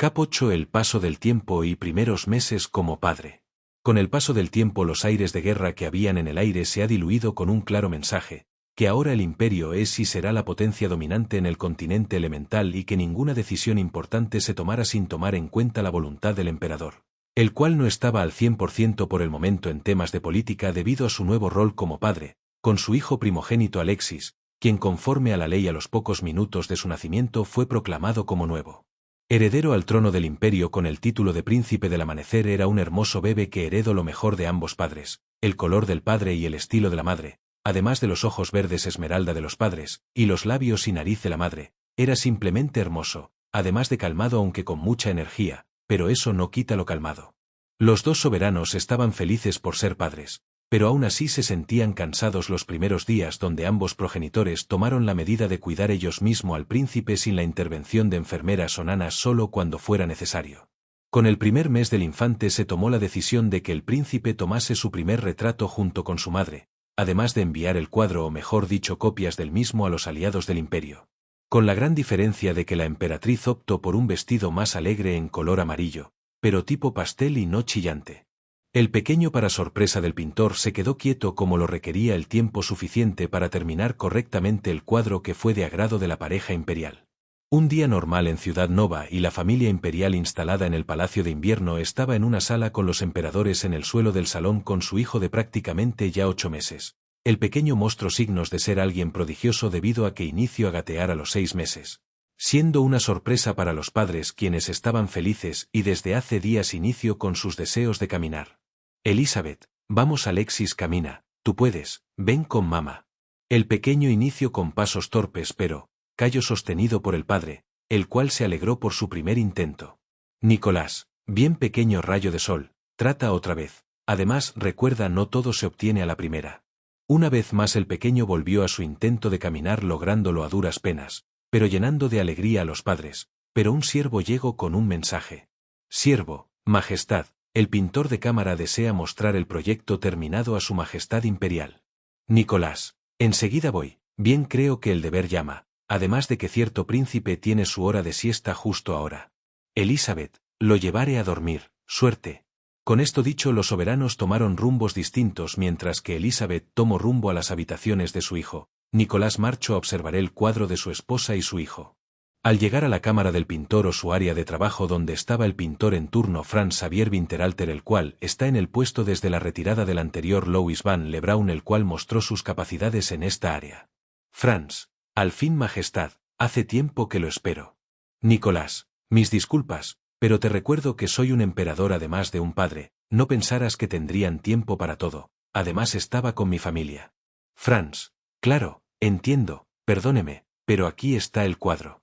Cap 8. El paso del tiempo y primeros meses como padre. Con el paso del tiempo los aires de guerra que habían en el aire se ha diluido con un claro mensaje, que ahora el imperio es y será la potencia dominante en el continente elemental y que ninguna decisión importante se tomara sin tomar en cuenta la voluntad del emperador, el cual no estaba al 100% por el momento en temas de política debido a su nuevo rol como padre, con su hijo primogénito Alexis, quien conforme a la ley a los pocos minutos de su nacimiento fue proclamado como nuevo heredero al trono del imperio con el título de príncipe del amanecer. Era un hermoso bebé que heredó lo mejor de ambos padres, el color del padre y el estilo de la madre, además de los ojos verdes esmeralda de los padres, y los labios y nariz de la madre. Era simplemente hermoso, además de calmado aunque con mucha energía, pero eso no quita lo calmado. Los dos soberanos estaban felices por ser padres, pero aún así se sentían cansados los primeros días donde ambos progenitores tomaron la medida de cuidar ellos mismos al príncipe sin la intervención de enfermeras o nanas solo cuando fuera necesario. Con el primer mes del infante se tomó la decisión de que el príncipe tomase su primer retrato junto con su madre, además de enviar el cuadro o mejor dicho copias del mismo a los aliados del imperio. Con la gran diferencia de que la emperatriz optó por un vestido más alegre en color amarillo, pero tipo pastel y no chillante. El pequeño, para sorpresa del pintor, se quedó quieto como lo requería el tiempo suficiente para terminar correctamente el cuadro que fue de agrado de la pareja imperial. Un día normal en Ciudad Nova y la familia imperial instalada en el Palacio de Invierno estaba en una sala con los emperadores en el suelo del salón con su hijo de prácticamente ya 8 meses. El pequeño mostró signos de ser alguien prodigioso debido a que inició a gatear a los 6 meses. Siendo una sorpresa para los padres quienes estaban felices y desde hace días inició con sus deseos de caminar. Elizabeth, vamos Alexis, camina, tú puedes, ven con mamá. El pequeño inició con pasos torpes pero, callo sostenido por el padre, el cual se alegró por su primer intento. Nicolás, bien pequeño rayo de sol, trata otra vez, además recuerda no todo se obtiene a la primera. Una vez más el pequeño volvió a su intento de caminar lográndolo a duras penas, pero llenando de alegría a los padres, pero un siervo llegó con un mensaje. Siervo, Majestad, el pintor de cámara desea mostrar el proyecto terminado a su Majestad Imperial. Nicolás, enseguida voy, bien creo que el deber llama, además de que cierto príncipe tiene su hora de siesta justo ahora. Elizabeth, lo llevaré a dormir, suerte. Con esto dicho los soberanos tomaron rumbos distintos mientras que Elizabeth tomó rumbo a las habitaciones de su hijo. Nicolás marchó a observar el cuadro de su esposa y su hijo. Al llegar a la cámara del pintor o su área de trabajo donde estaba el pintor en turno Franz Xavier Winterhalter, el cual está en el puesto desde la retirada del anterior Louis Van Le Brun, el cual mostró sus capacidades en esta área. Franz, al fin Majestad, hace tiempo que lo espero. Nicolás, mis disculpas, pero te recuerdo que soy un emperador además de un padre, no pensaras que tendrían tiempo para todo, además estaba con mi familia. Franz, claro, entiendo, perdóneme, pero aquí está el cuadro.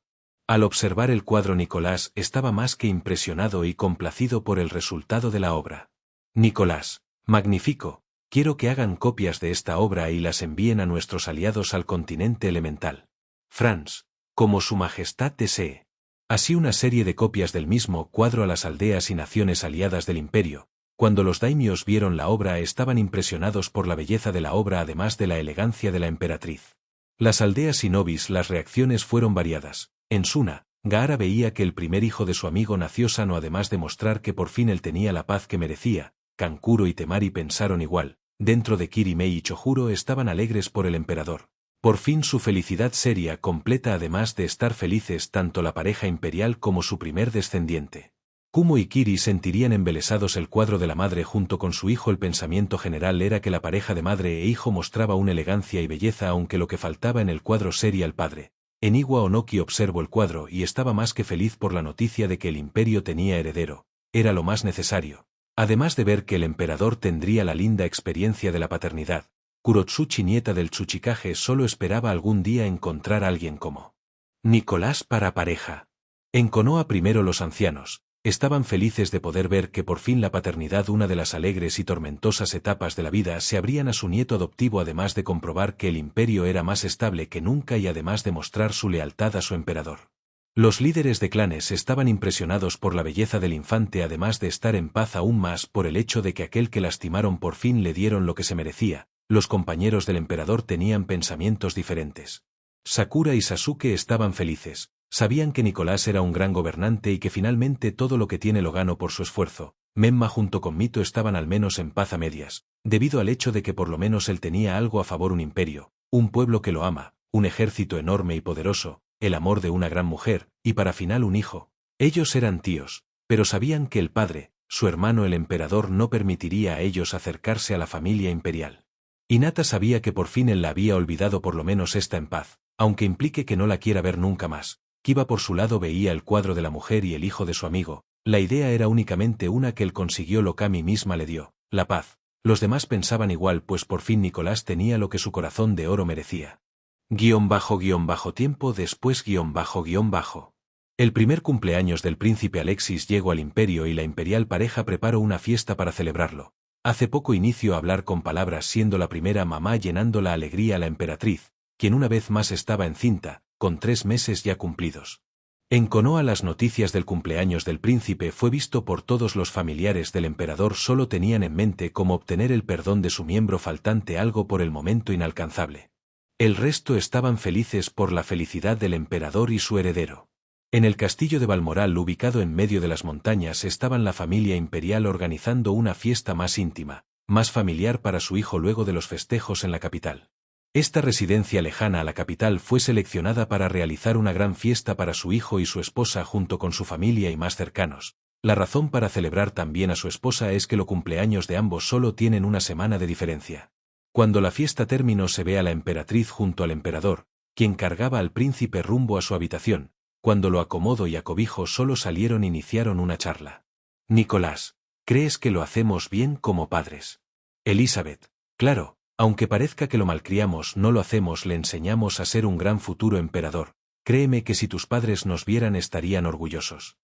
Al observar el cuadro Nicolás estaba más que impresionado y complacido por el resultado de la obra. Nicolás, magnífico, quiero que hagan copias de esta obra y las envíen a nuestros aliados al continente elemental. Franz, como su majestad desee. Así una serie de copias del mismo cuadro a las aldeas y naciones aliadas del imperio. Cuando los daimios vieron la obra estaban impresionados por la belleza de la obra además de la elegancia de la emperatriz. Las aldeas y nobis las reacciones fueron variadas. En Suna, Gaara veía que el primer hijo de su amigo nació sano además de mostrar que por fin él tenía la paz que merecía. Kankuro y Temari pensaron igual. Dentro de Kirimei y Chojuro estaban alegres por el emperador. Por fin su felicidad sería completa además de estar felices tanto la pareja imperial como su primer descendiente. Kumo y Kiri sentirían embelesados el cuadro de la madre junto con su hijo. El pensamiento general era que la pareja de madre e hijo mostraba una elegancia y belleza aunque lo que faltaba en el cuadro sería el padre. Eniwa Onoki observó el cuadro y estaba más que feliz por la noticia de que el imperio tenía heredero. Era lo más necesario. Además de ver que el emperador tendría la linda experiencia de la paternidad, Kurotsuchi, nieta del Tsuchikage, solo esperaba algún día encontrar a alguien como Nicolás para pareja. En Konoha primero los ancianos estaban felices de poder ver que por fin la paternidad, una de las alegres y tormentosas etapas de la vida, se abrían a su nieto adoptivo además de comprobar que el imperio era más estable que nunca y además de mostrar su lealtad a su emperador. Los líderes de clanes estaban impresionados por la belleza del infante además de estar en paz aún más por el hecho de que aquel que lastimaron por fin le dieron lo que se merecía. Los compañeros del emperador tenían pensamientos diferentes. Sakura y Sasuke estaban felices, Sabían que Nicolás era un gran gobernante y que finalmente todo lo que tiene lo ganó por su esfuerzo. Memma junto con Mito estaban al menos en paz a medias, debido al hecho de que por lo menos él tenía algo a favor: un imperio, un pueblo que lo ama, un ejército enorme y poderoso, el amor de una gran mujer, y para final un hijo. Ellos eran tíos, pero sabían que el padre, su hermano el emperador, no permitiría a ellos acercarse a la familia imperial. Hinata sabía que por fin él la había olvidado, por lo menos está en paz, aunque implique que no la quiera ver nunca más. Kiba por su lado veía el cuadro de la mujer y el hijo de su amigo. La idea era únicamente una que él consiguió, lo que Kami misma le dio: la paz. Los demás pensaban igual, pues por fin Nicolás tenía lo que su corazón de oro merecía. Tiempo después. El primer cumpleaños del príncipe Alexis llegó al imperio y la imperial pareja preparó una fiesta para celebrarlo. Hace poco inició a hablar con palabras, siendo la primera mamá llenando la alegría a la emperatriz, quien una vez más estaba encinta, con 3 meses ya cumplidos. En Konoha las noticias del cumpleaños del príncipe fue visto por todos los familiares del emperador. Solo tenían en mente cómo obtener el perdón de su miembro faltante, algo por el momento inalcanzable. El resto estaban felices por la felicidad del emperador y su heredero. En el castillo de Balmoral, ubicado en medio de las montañas, estaban la familia imperial organizando una fiesta más íntima, más familiar para su hijo luego de los festejos en la capital. Esta residencia lejana a la capital fue seleccionada para realizar una gran fiesta para su hijo y su esposa junto con su familia y más cercanos. La razón para celebrar también a su esposa es que los cumpleaños de ambos solo tienen una semana de diferencia. Cuando la fiesta terminó, se ve a la emperatriz junto al emperador, quien cargaba al príncipe rumbo a su habitación. Cuando lo acomodó y acobijó, solo salieron e iniciaron una charla. Nicolás, ¿crees que lo hacemos bien como padres? Elizabeth, claro. Aunque parezca que lo malcriamos, no lo hacemos, le enseñamos a ser un gran futuro emperador. Créeme que si tus padres nos vieran estarían orgullosos.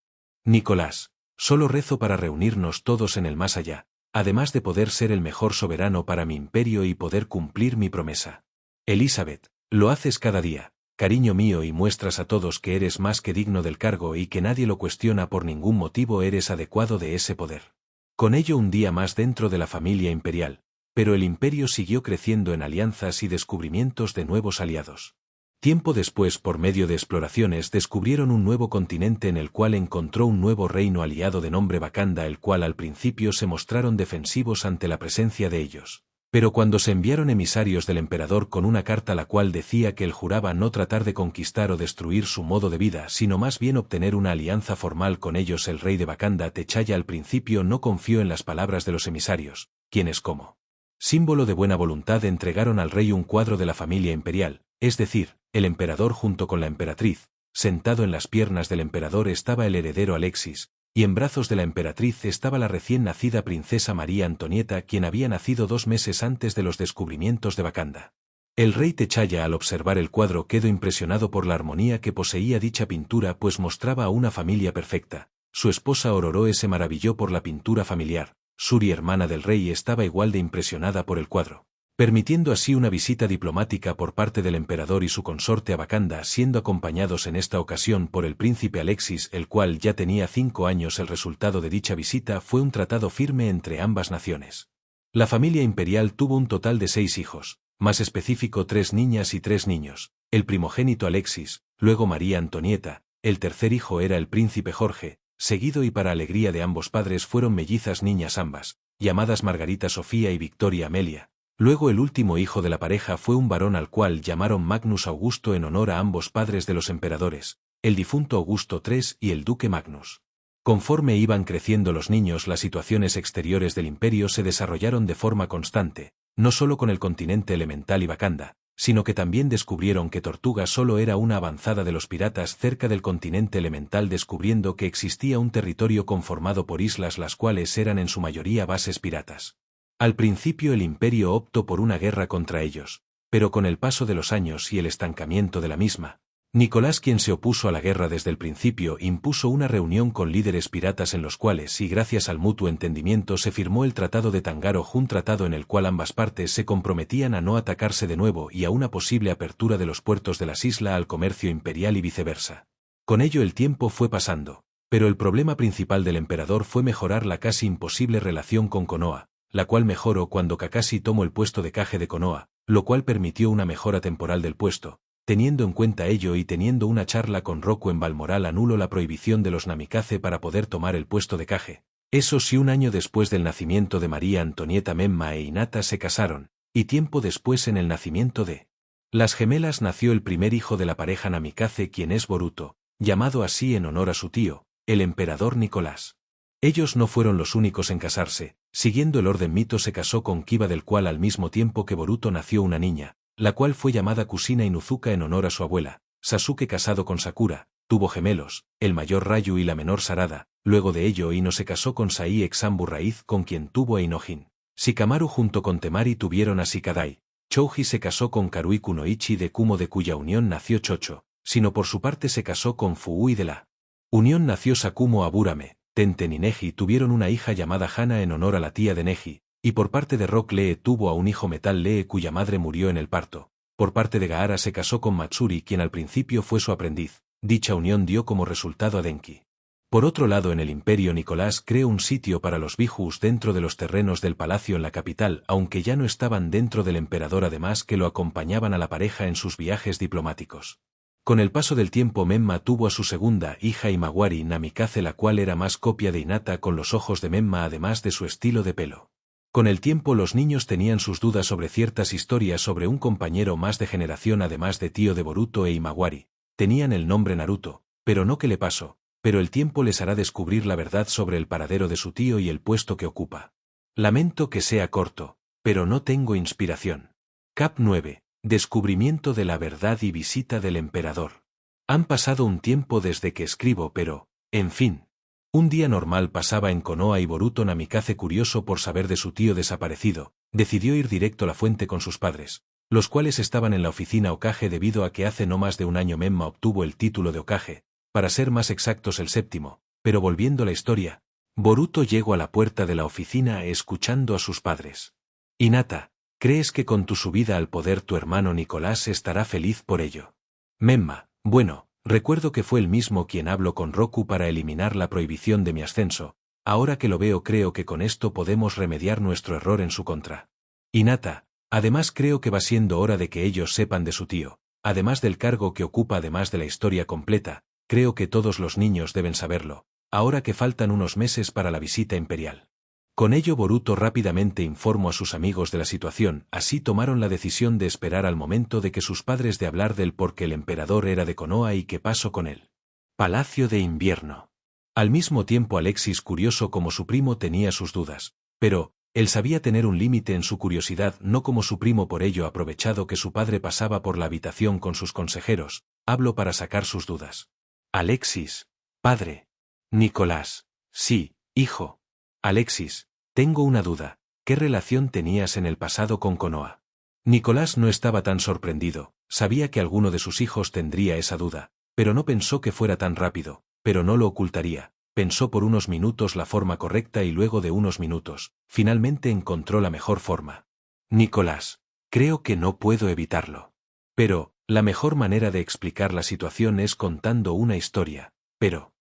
Nicolás, solo rezo para reunirnos todos en el más allá, además de poder ser el mejor soberano para mi imperio y poder cumplir mi promesa. Elizabeth, lo haces cada día, cariño mío, y muestras a todos que eres más que digno del cargo y que nadie lo cuestiona por ningún motivo. Eres adecuado de ese poder. Con ello, un día más dentro de la familia imperial. Pero el imperio siguió creciendo en alianzas y descubrimientos de nuevos aliados. Tiempo después, por medio de exploraciones, descubrieron un nuevo continente en el cual encontró un nuevo reino aliado de nombre Wakanda, el cual al principio se mostraron defensivos ante la presencia de ellos. Pero cuando se enviaron emisarios del emperador con una carta la cual decía que él juraba no tratar de conquistar o destruir su modo de vida, sino más bien obtener una alianza formal con ellos, el rey de Wakanda, T'Challa, al principio no confió en las palabras de los emisarios, quienes como símbolo de buena voluntad entregaron al rey un cuadro de la familia imperial, es decir, el emperador junto con la emperatriz. Sentado en las piernas del emperador estaba el heredero Alexis, y en brazos de la emperatriz estaba la recién nacida princesa María Antonieta, quien había nacido 2 meses antes de los descubrimientos de Wakanda. El rey T'Challa, al observar el cuadro, quedó impresionado por la armonía que poseía dicha pintura, pues mostraba a una familia perfecta. Su esposa Ororo se maravilló por la pintura familiar. Shuri, hermana del rey, estaba igual de impresionada por el cuadro, permitiendo así una visita diplomática por parte del emperador y su consorte a Wakanda, siendo acompañados en esta ocasión por el príncipe Alexis, el cual ya tenía 5 años. El resultado de dicha visita fue un tratado firme entre ambas naciones. La familia imperial tuvo un total de 6 hijos, más específico 3 niñas y 3 niños, el primogénito Alexis, luego María Antonieta, el tercer hijo era el príncipe Jorge, seguido, y para alegría de ambos padres fueron mellizas niñas ambas, llamadas Margarita Sofía y Victoria Amelia. Luego el último hijo de la pareja fue un varón al cual llamaron Magnus Augusto en honor a ambos padres de los emperadores, el difunto Augusto III y el duque Magnus. Conforme iban creciendo los niños, las situaciones exteriores del imperio se desarrollaron de forma constante, no solo con el continente elemental y Wakanda, sino que también descubrieron que Tortuga solo era una avanzada de los piratas cerca del continente elemental, descubriendo que existía un territorio conformado por islas, las cuales eran en su mayoría bases piratas. Al principio el imperio optó por una guerra contra ellos, pero con el paso de los años y el estancamiento de la misma, Nicolás, quien se opuso a la guerra desde el principio, impuso una reunión con líderes piratas en los cuales, y gracias al mutuo entendimiento, se firmó el Tratado de Tangaro, un tratado en el cual ambas partes se comprometían a no atacarse de nuevo y a una posible apertura de los puertos de las islas al comercio imperial y viceversa. Con ello el tiempo fue pasando, pero el problema principal del emperador fue mejorar la casi imposible relación con Konoha, la cual mejoró cuando Kakashi tomó el puesto de Kage de Konoha, lo cual permitió una mejora temporal del puesto, Teniendo en cuenta ello y teniendo una charla con Roku en Balmoral, anuló la prohibición de los Namikaze para poder tomar el puesto de Kage. Eso sí, un año después del nacimiento de María Antonieta, Menma e Hinata se casaron, y tiempo después, en el nacimiento de las gemelas, nació el primer hijo de la pareja Namikaze, quien es Boruto, llamado así en honor a su tío, el emperador Nicolás. Ellos no fueron los únicos en casarse. Siguiendo el orden mito, se casó con Kiba, del cual al mismo tiempo que Boruto nació una niña, la cual fue llamada Kusina Inuzuka en honor a su abuela. Sasuke, casado con Sakura, tuvo gemelos, el mayor Rayu y la menor Sarada. Luego de ello, Ino se casó con Sai Exambu Raíz, con quien tuvo a Inojin. Shikamaru junto con Temari tuvieron a Shikadai. Chouji se casó con Karui Kunoichi, de Kumo, de cuya unión nació Chocho. Sino por su parte se casó con Fuu, y de la unión nació Sakumo Aburame. Tenten y Neji tuvieron una hija llamada Hana en honor a la tía de Neji, y por parte de Rock Lee tuvo a un hijo Metal Lee, cuya madre murió en el parto. Por parte de Gaara se casó con Matsuri, quien al principio fue su aprendiz. Dicha unión dio como resultado a Denki. Por otro lado, en el imperio, Nicolás creó un sitio para los Bijus dentro de los terrenos del palacio en la capital, aunque ya no estaban dentro del emperador, además que lo acompañaban a la pareja en sus viajes diplomáticos. Con el paso del tiempo, Menma tuvo a su segunda hija Imawari Namikaze, la cual era más copia de Hinata con los ojos de Menma, además de su estilo de pelo. Con el tiempo, los niños tenían sus dudas sobre ciertas historias sobre un compañero más de generación, además de tío de Boruto e Imawari. Tenían el nombre Naruto, pero no qué le pasó, pero el tiempo les hará descubrir la verdad sobre el paradero de su tío y el puesto que ocupa. Lamento que sea corto, pero no tengo inspiración. Cap 9. Descubrimiento de la verdad y visita del emperador. Han pasado un tiempo desde que escribo, pero, en fin. Un día normal pasaba en Konoha y Boruto Namikaze, curioso por saber de su tío desaparecido, decidió ir directo a la fuente con sus padres, los cuales estaban en la oficina Hokage debido a que hace no más de un año Menma obtuvo el título de Hokage, para ser más exactos el séptimo. Pero volviendo a la historia, Boruto llegó a la puerta de la oficina escuchando a sus padres. Hinata, ¿crees que con tu subida al poder tu hermano Nicolás estará feliz por ello? Menma, bueno, recuerdo que fue él mismo quien habló con Roku para eliminar la prohibición de mi ascenso. Ahora que lo veo, creo que con esto podemos remediar nuestro error en su contra. Hinata, además creo que va siendo hora de que ellos sepan de su tío, además del cargo que ocupa, además de la historia completa. Creo que todos los niños deben saberlo, ahora que faltan unos meses para la visita imperial. Con ello, Boruto rápidamente informó a sus amigos de la situación, así tomaron la decisión de esperar al momento de que sus padres de hablar del por qué el emperador era de Konoha y qué pasó con él. Palacio de Invierno. Al mismo tiempo, Alexis, curioso como su primo, tenía sus dudas, pero él sabía tener un límite en su curiosidad, no como su primo. Por ello, aprovechado que su padre pasaba por la habitación con sus consejeros, habló para sacar sus dudas. Alexis, padre. Nicolás, sí, hijo. Alexis, tengo una duda, ¿qué relación tenías en el pasado con Konoha? Nicolás no estaba tan sorprendido, sabía que alguno de sus hijos tendría esa duda, pero no pensó que fuera tan rápido, pero no lo ocultaría. Pensó por unos minutos la forma correcta y luego de unos minutos, finalmente encontró la mejor forma. Nicolás, creo que no puedo evitarlo. Pero, la mejor manera de explicar la situación es contando una historia, pero...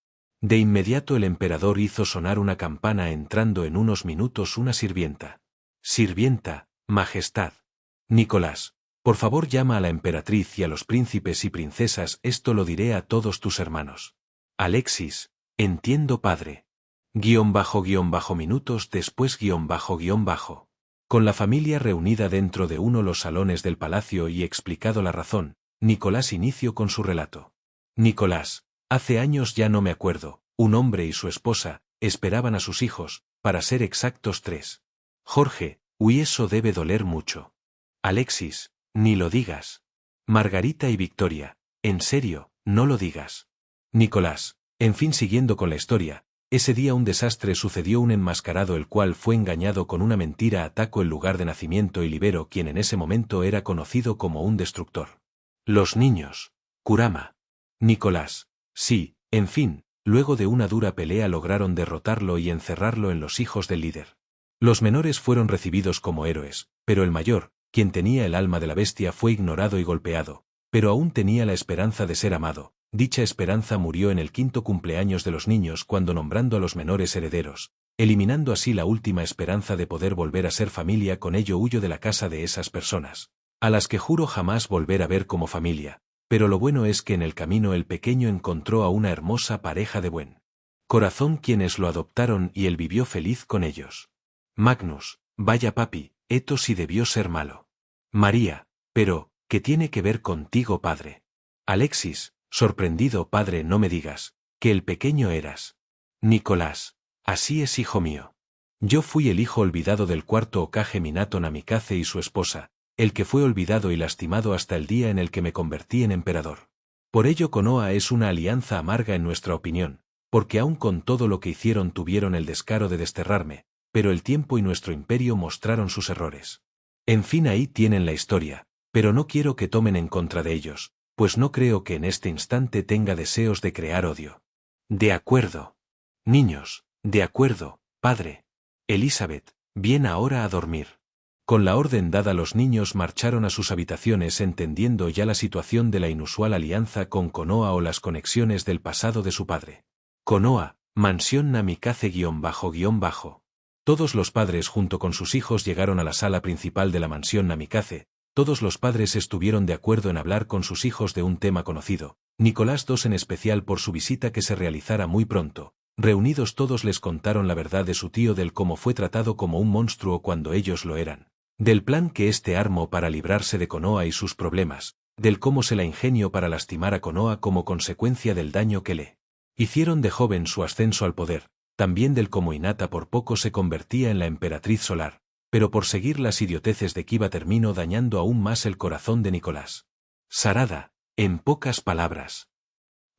De inmediato el emperador hizo sonar una campana, entrando en unos minutos una sirvienta. Sirvienta, Majestad. Nicolás, por favor llama a la emperatriz y a los príncipes y princesas, esto lo diré a todos tus hermanos. Alexis, entiendo, padre. Minutos después Con la familia reunida dentro de uno de los salones del palacio y explicado la razón, Nicolás inició con su relato. Nicolás, hace años, ya no me acuerdo, un hombre y su esposa esperaban a sus hijos, para ser exactos 3. Jorge, uy, eso debe doler mucho. Alexis, ni lo digas. Margarita y Victoria, en serio, no lo digas. Nicolás, en fin, siguiendo con la historia, ese día un desastre sucedió. Un enmascarado, el cual fue engañado con una mentira, atacó el lugar de nacimiento y Libero, quien en ese momento era conocido como un destructor. Los niños. Kurama. Nicolás, sí, en fin, luego de una dura pelea lograron derrotarlo y encerrarlo en los hijos del líder. Los menores fueron recibidos como héroes, pero el mayor, quien tenía el alma de la bestia, fue ignorado y golpeado, pero aún tenía la esperanza de ser amado. Dicha esperanza murió en el 5º cumpleaños de los niños, cuando nombrando a los menores herederos, eliminando así la última esperanza de poder volver a ser familia. Con ello huyó de la casa de esas personas, a las que juro jamás volver a ver como familia. pero lo bueno es que en el camino el pequeño encontró a una hermosa pareja de buen corazón quienes lo adoptaron y él vivió feliz con ellos. Magnus, vaya papi, esto sí debió ser malo. María, pero, ¿qué tiene que ver contigo, padre? Alexis, sorprendido, padre, no me digas, que el pequeño eras. Nicolás, así es, hijo mío. Yo fui el hijo olvidado del cuarto Hokage Minato Namikaze y su esposa, el que fue olvidado y lastimado hasta el día en el que me convertí en emperador. Por ello Konoha es una alianza amarga en nuestra opinión, porque aun con todo lo que hicieron tuvieron el descaro de desterrarme, pero el tiempo y nuestro imperio mostraron sus errores. En fin, ahí tienen la historia, pero no quiero que tomen en contra de ellos, pues no creo que en este instante tenga deseos de crear odio. De acuerdo. Niños, de acuerdo, padre. Elizabeth, bien ahora a dormir. Con la orden dada los niños marcharon a sus habitaciones entendiendo ya la situación de la inusual alianza con Konoha o las conexiones del pasado de su padre. Konoha, mansión Namikaze-. Todos los padres junto con sus hijos llegaron a la sala principal de la mansión Namikaze. Todos los padres estuvieron de acuerdo en hablar con sus hijos de un tema conocido, Nicolás II en especial por su visita que se realizara muy pronto. Reunidos todos les contaron la verdad de su tío del cómo fue tratado como un monstruo cuando ellos lo eran, del plan que éste armó para librarse de Konoha y sus problemas, del cómo se la ingenió para lastimar a Konoha como consecuencia del daño que le hicieron de joven su ascenso al poder, también del cómo Hinata por poco se convertía en la emperatriz solar, pero por seguir las idioteces de Kiba terminó dañando aún más el corazón de Nicolás. Sarada, en pocas palabras.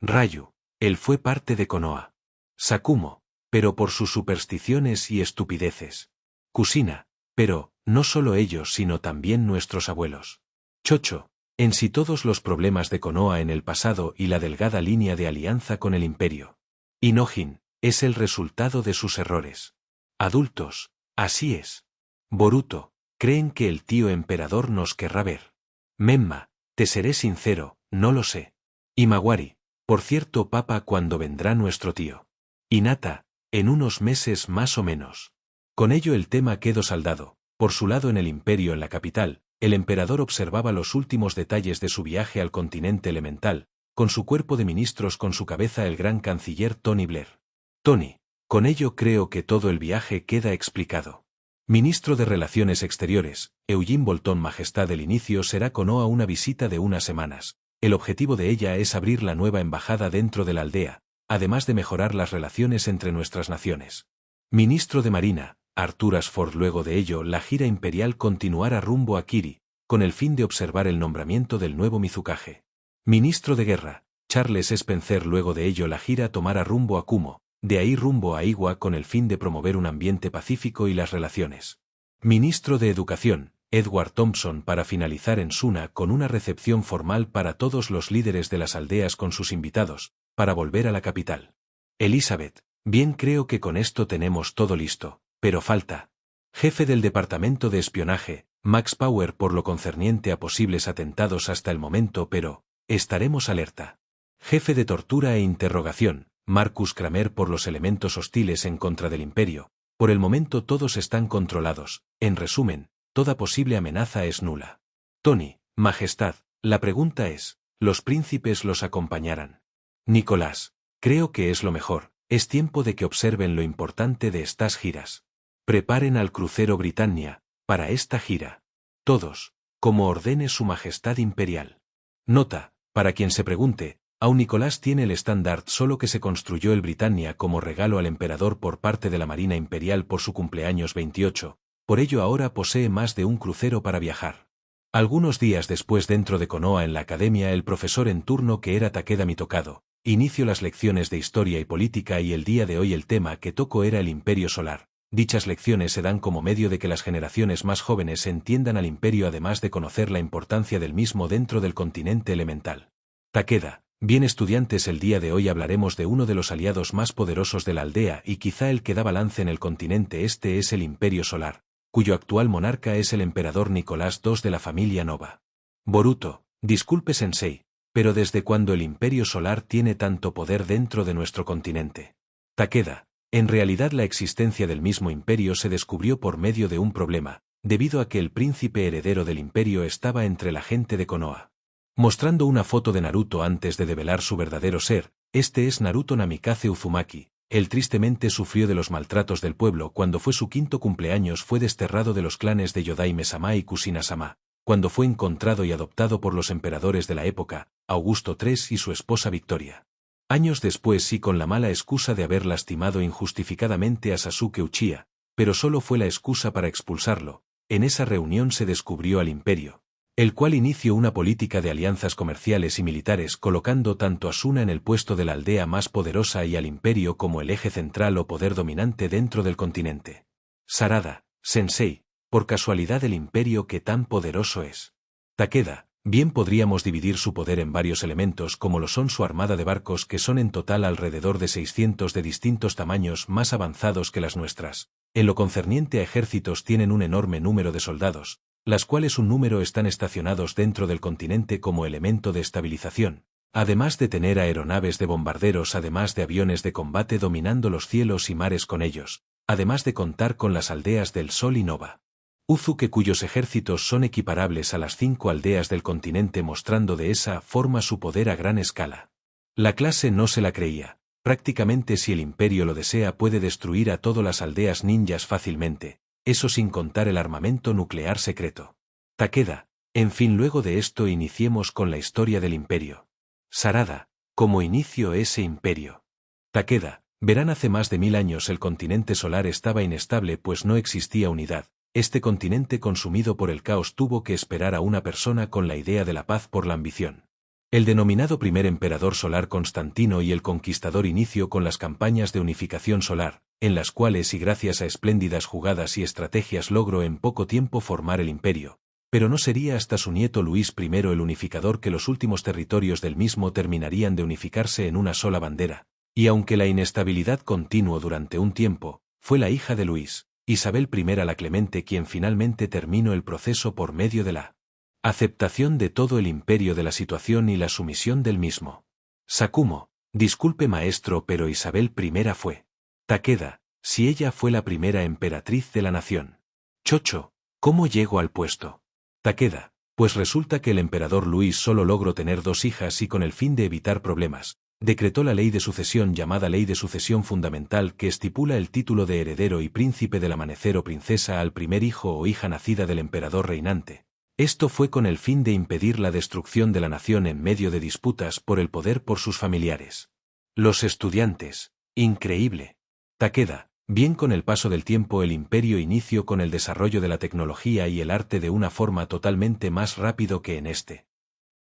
Rayu, él fue parte de Konoha. Sakumo, pero por sus supersticiones y estupideces. Kusina, pero, no solo ellos sino también nuestros abuelos. Chocho, en sí todos los problemas de Konoha en el pasado y la delgada línea de alianza con el imperio. Inojin, es el resultado de sus errores. Adultos, así es. Boruto, creen que el tío emperador nos querrá ver. Memma, te seré sincero, no lo sé. Imawari, por cierto papá, ¿cuándo vendrá nuestro tío? Hinata, en unos meses más o menos. Con ello el tema quedó saldado. Por su lado en el imperio en la capital, el emperador observaba los últimos detalles de su viaje al continente elemental, con su cuerpo de ministros con su cabeza el gran canciller Tony Blair. Tony, con ello creo que todo el viaje queda explicado. Ministro de Relaciones Exteriores, Eugene Bolton Majestad. El inicio será Konoha una visita de unas semanas. El objetivo de ella es abrir la nueva embajada dentro de la aldea, además de mejorar las relaciones entre nuestras naciones. Ministro de Marina, Arthur Ashford. Luego de ello la gira imperial continuará rumbo a Kiri, con el fin de observar el nombramiento del nuevo Mizukage. Ministro de Guerra, Charles Spencer. Luego de ello la gira tomará rumbo a Kumo, de ahí rumbo a Iwa con el fin de promover un ambiente pacífico y las relaciones. Ministro de Educación, Edward Thompson. Para finalizar en Suna con una recepción formal para todos los líderes de las aldeas con sus invitados, para volver a la capital. Elizabeth, bien creo que con esto tenemos todo listo, pero falta. Jefe del Departamento de Espionaje, Max Power. Por lo concerniente a posibles atentados hasta el momento, pero estaremos alerta. Jefe de Tortura e Interrogación, Marcus Kramer. Por los elementos hostiles en contra del imperio, por el momento todos están controlados. En resumen, toda posible amenaza es nula. Tony, Majestad, la pregunta es, ¿los príncipes los acompañarán? Nicolás, creo que es lo mejor, es tiempo de que observen lo importante de estas giras. Preparen al crucero Britannia, para esta gira. Todos, como ordene su Majestad Imperial. Nota, para quien se pregunte, aún Nicolás tiene el estándar solo que se construyó el Britannia como regalo al emperador por parte de la Marina Imperial por su cumpleaños 28, por ello ahora posee más de un crucero para viajar. Algunos días después dentro de Konoha en la academia el profesor en turno que era Takeda Mitokado, inició las lecciones de historia y política y el día de hoy el tema que tocó era el imperio solar. Dichas lecciones se dan como medio de que las generaciones más jóvenes entiendan al imperio además de conocer la importancia del mismo dentro del continente elemental. Takeda, bien estudiantes, el día de hoy hablaremos de uno de los aliados más poderosos de la aldea y quizá el que da balance en el continente este es el imperio solar, cuyo actual monarca es el emperador Nicolás II de la familia Nova. Boruto, disculpe sensei, pero ¿desde cuándo el imperio solar tiene tanto poder dentro de nuestro continente? Takeda, en realidad la existencia del mismo imperio se descubrió por medio de un problema, debido a que el príncipe heredero del imperio estaba entre la gente de Konoha. Mostrando una foto de Naruto antes de develar su verdadero ser, este es Naruto Namikaze Uzumaki. Él tristemente sufrió de los maltratos del pueblo cuando fue su quinto cumpleaños, fue desterrado de los clanes de Yodaime-sama y Kushina-sama, cuando fue encontrado y adoptado por los emperadores de la época, Augusto III y su esposa Victoria. Años después y con la mala excusa de haber lastimado injustificadamente a Sasuke Uchiha, pero solo fue la excusa para expulsarlo, en esa reunión se descubrió al imperio, el cual inició una política de alianzas comerciales y militares colocando tanto a Asuna en el puesto de la aldea más poderosa y al imperio como el eje central o poder dominante dentro del continente. Sarada, Sensei, por casualidad el imperio que tan poderoso es. Takeda, bien podríamos dividir su poder en varios elementos como lo son su armada de barcos que son en total alrededor de 600 de distintos tamaños más avanzados que las nuestras. En lo concerniente a ejércitos tienen un enorme número de soldados, las cuales un número están estacionados dentro del continente como elemento de estabilización, además de tener aeronaves de bombarderos además de aviones de combate dominando los cielos y mares con ellos, además de contar con las aldeas del Sol y Nova. Uzuke cuyos ejércitos son equiparables a las 5 aldeas del continente mostrando de esa forma su poder a gran escala. La clase no se la creía, prácticamente si el imperio lo desea puede destruir a todas las aldeas ninjas fácilmente. Eso sin contar el armamento nuclear secreto. Takeda, en fin, luego de esto iniciemos con la historia del imperio. Sarada, ¿cómo inició ese imperio? Takeda, verán, hace más de 1000 años el continente solar estaba inestable pues no existía unidad. Este continente consumido por el caos tuvo que esperar a una persona con la idea de la paz por la ambición. El denominado primer emperador solar Constantino y el conquistador inició con las campañas de unificación solar, en las cuales y gracias a espléndidas jugadas y estrategias logró en poco tiempo formar el imperio, pero no sería hasta su nieto Luis I el unificador que los últimos territorios del mismo terminarían de unificarse en una sola bandera, y aunque la inestabilidad continuó durante un tiempo, fue la hija de Luis, Isabel I la Clemente quien finalmente terminó el proceso por medio de la aceptación de todo el imperio de la situación y la sumisión del mismo. Sakumo, disculpe maestro, pero Isabel I fue. Takeda, si ella fue la primera emperatriz de la nación. Chocho, ¿cómo llegó al puesto? Takeda, pues resulta que el emperador Luis solo logró tener 2 hijas y con el fin de evitar problemas, decretó la ley de sucesión llamada Ley de Sucesión Fundamental que estipula el título de heredero y príncipe del amanecer o princesa al primer hijo o hija nacida del emperador reinante. Esto fue con el fin de impedir la destrucción de la nación en medio de disputas por el poder por sus familiares. Los estudiantes, increíble. Takeda, bien con el paso del tiempo el imperio inició con el desarrollo de la tecnología y el arte de una forma totalmente más rápido que en este.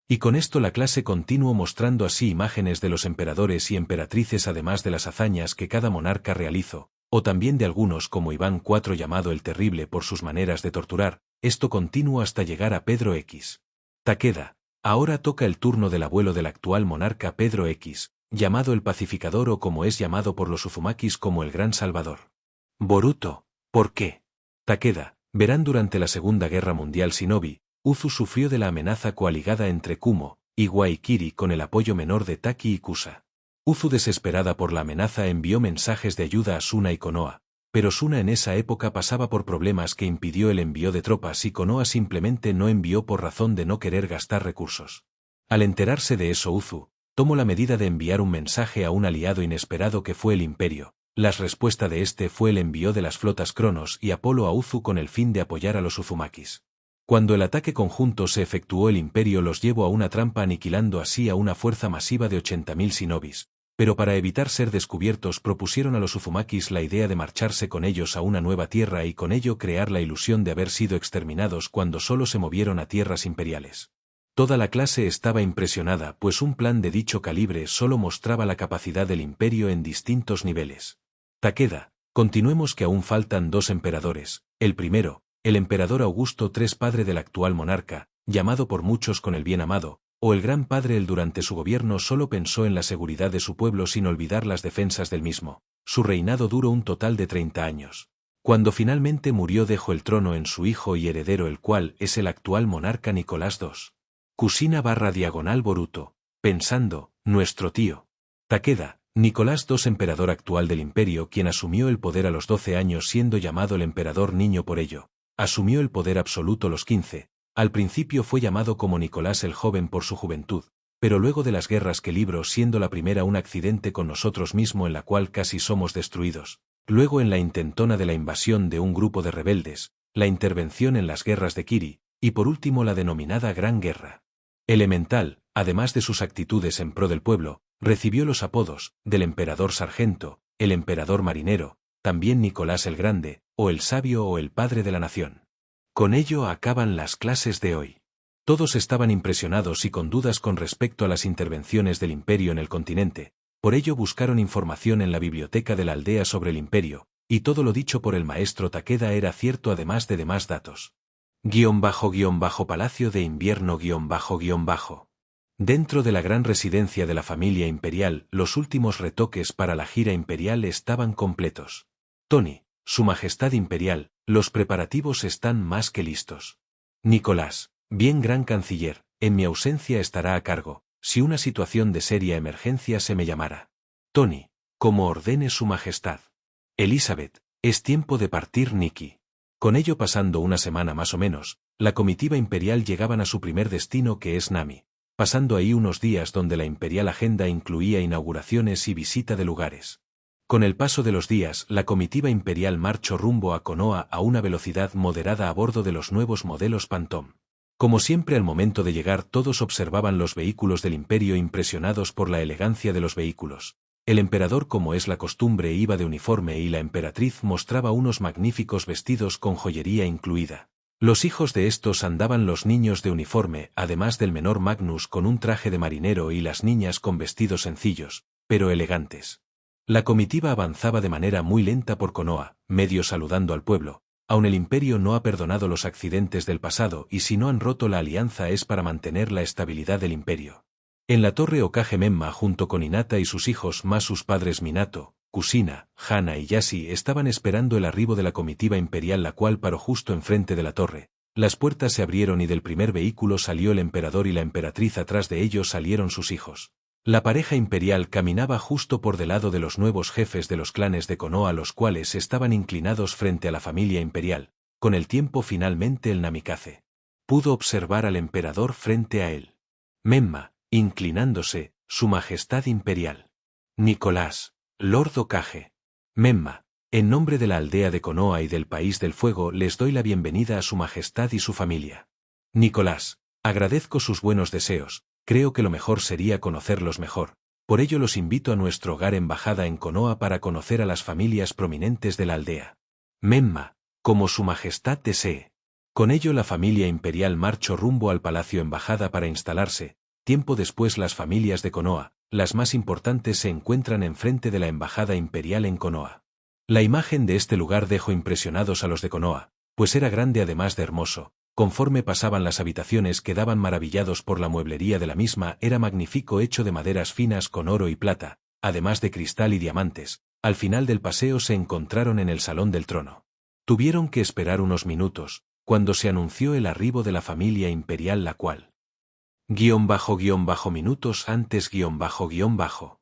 Y con esto la clase continuó mostrando así imágenes de los emperadores y emperatrices además de las hazañas que cada monarca realizó, o también de algunos como Iván IV llamado el Terrible por sus maneras de torturar, esto continuó hasta llegar a Pedro X. Takeda, ahora toca el turno del abuelo del actual monarca Pedro X, llamado el Pacificador o como es llamado por los Uzumakis como el Gran Salvador. Boruto, ¿por qué? Takeda, verán durante la Segunda Guerra Mundial Shinobi, Uzu sufrió de la amenaza coaligada entre Kumo, Iwa y Kiri con el apoyo menor de Taki y Kusa. Uzu desesperada por la amenaza envió mensajes de ayuda a Suna y Konoha, pero Suna en esa época pasaba por problemas que impidió el envío de tropas y Konoha simplemente no envió por razón de no querer gastar recursos. Al enterarse de eso Uzu, tomó la medida de enviar un mensaje a un aliado inesperado que fue el Imperio. La respuesta de este fue el envío de las flotas Cronos y Apolo a Uzu con el fin de apoyar a los Uzumakis. Cuando el ataque conjunto se efectuó el Imperio los llevó a una trampa aniquilando así a una fuerza masiva de 80.000 shinobis. Pero para evitar ser descubiertos propusieron a los Uzumakis la idea de marcharse con ellos a una nueva tierra y con ello crear la ilusión de haber sido exterminados cuando solo se movieron a tierras imperiales. Toda la clase estaba impresionada pues un plan de dicho calibre solo mostraba la capacidad del imperio en distintos niveles. Takeda, continuemos que aún faltan 2 emperadores, el primero, el emperador Augusto III padre del actual monarca, llamado por muchos con el bien amado, o el gran padre. Él durante su gobierno solo pensó en la seguridad de su pueblo sin olvidar las defensas del mismo. Su reinado duró un total de 30 años. Cuando finalmente murió dejó el trono en su hijo y heredero el cual es el actual monarca Nicolás II. Kushina/Boruto, pensando, nuestro tío. Takeda, Nicolás II emperador actual del imperio quien asumió el poder a los 12 años siendo llamado el emperador niño por ello. Asumió el poder absoluto los 15, Al principio fue llamado como Nicolás el Joven por su juventud, pero luego de las guerras que libró, siendo la primera un accidente con nosotros mismo en la cual casi somos destruidos, luego en la intentona de la invasión de un grupo de rebeldes, la intervención en las guerras de Kiri, y por último la denominada Gran Guerra. Elemental, además de sus actitudes en pro del pueblo, recibió los apodos del emperador sargento, el emperador marinero, también Nicolás el Grande, o el sabio o el padre de la nación. Con ello acaban las clases de hoy. Todos estaban impresionados y con dudas con respecto a las intervenciones del imperio en el continente, por ello buscaron información en la biblioteca de la aldea sobre el imperio, y todo lo dicho por el maestro Takeda era cierto además de demás datos. Palacio de invierno __. Dentro de la gran residencia de la familia imperial, los últimos retoques para la gira imperial estaban completos. Tony, Su Majestad Imperial, los preparativos están más que listos. Nicolás, bien gran canciller, en mi ausencia estará a cargo, si una situación de seria emergencia se me llamara. Tony, como ordene Su Majestad. Elizabeth, es tiempo de partir Nicky. Con ello pasando una semana más o menos, la comitiva imperial llegaban a su primer destino que es Nami, pasando ahí unos días donde la imperial agenda incluía inauguraciones y visita de lugares. Con el paso de los días, la comitiva imperial marchó rumbo a Konoha a una velocidad moderada a bordo de los nuevos modelos Phantom. Como siempre al momento de llegar todos observaban los vehículos del imperio impresionados por la elegancia de los vehículos. El emperador, como es la costumbre, iba de uniforme y la emperatriz mostraba unos magníficos vestidos con joyería incluida. Los hijos de estos andaban los niños de uniforme, además del menor Magnus con un traje de marinero y las niñas con vestidos sencillos, pero elegantes. La comitiva avanzaba de manera muy lenta por Konoha, medio saludando al pueblo. Aun el imperio no ha perdonado los accidentes del pasado y si no han roto la alianza es para mantener la estabilidad del imperio. En la torre Okage Menma junto con Hinata y sus hijos más sus padres Minato, Kusina, Hana y Yashi estaban esperando el arribo de la comitiva imperial la cual paró justo enfrente de la torre. Las puertas se abrieron y del primer vehículo salió el emperador y la emperatriz, atrás de ellos salieron sus hijos. La pareja imperial caminaba justo por del lado de los nuevos jefes de los clanes de Konoha, los cuales estaban inclinados frente a la familia imperial. Con el tiempo finalmente el Namikaze pudo observar al emperador frente a él. Menma, inclinándose, Su Majestad Imperial. Nicolás, Lord Okage. Menma, en nombre de la aldea de Konoha y del País del Fuego les doy la bienvenida a Su Majestad y su familia. Nicolás, agradezco sus buenos deseos. Creo que lo mejor sería conocerlos mejor, por ello los invito a nuestro hogar embajada en Konoha para conocer a las familias prominentes de la aldea. Menma, como Su Majestad desee. Con ello la familia imperial marchó rumbo al palacio embajada para instalarse. Tiempo después las familias de Konoha, las más importantes, se encuentran enfrente de la embajada imperial en Konoha. La imagen de este lugar dejó impresionados a los de Konoha, pues era grande además de hermoso. Conforme pasaban las habitaciones quedaban maravillados por la mueblería de la misma, era magnífico hecho de maderas finas con oro y plata, además de cristal y diamantes. Al final del paseo se encontraron en el salón del trono. Tuvieron que esperar unos minutos, cuando se anunció el arribo de la familia imperial la cual. Minutos antes __.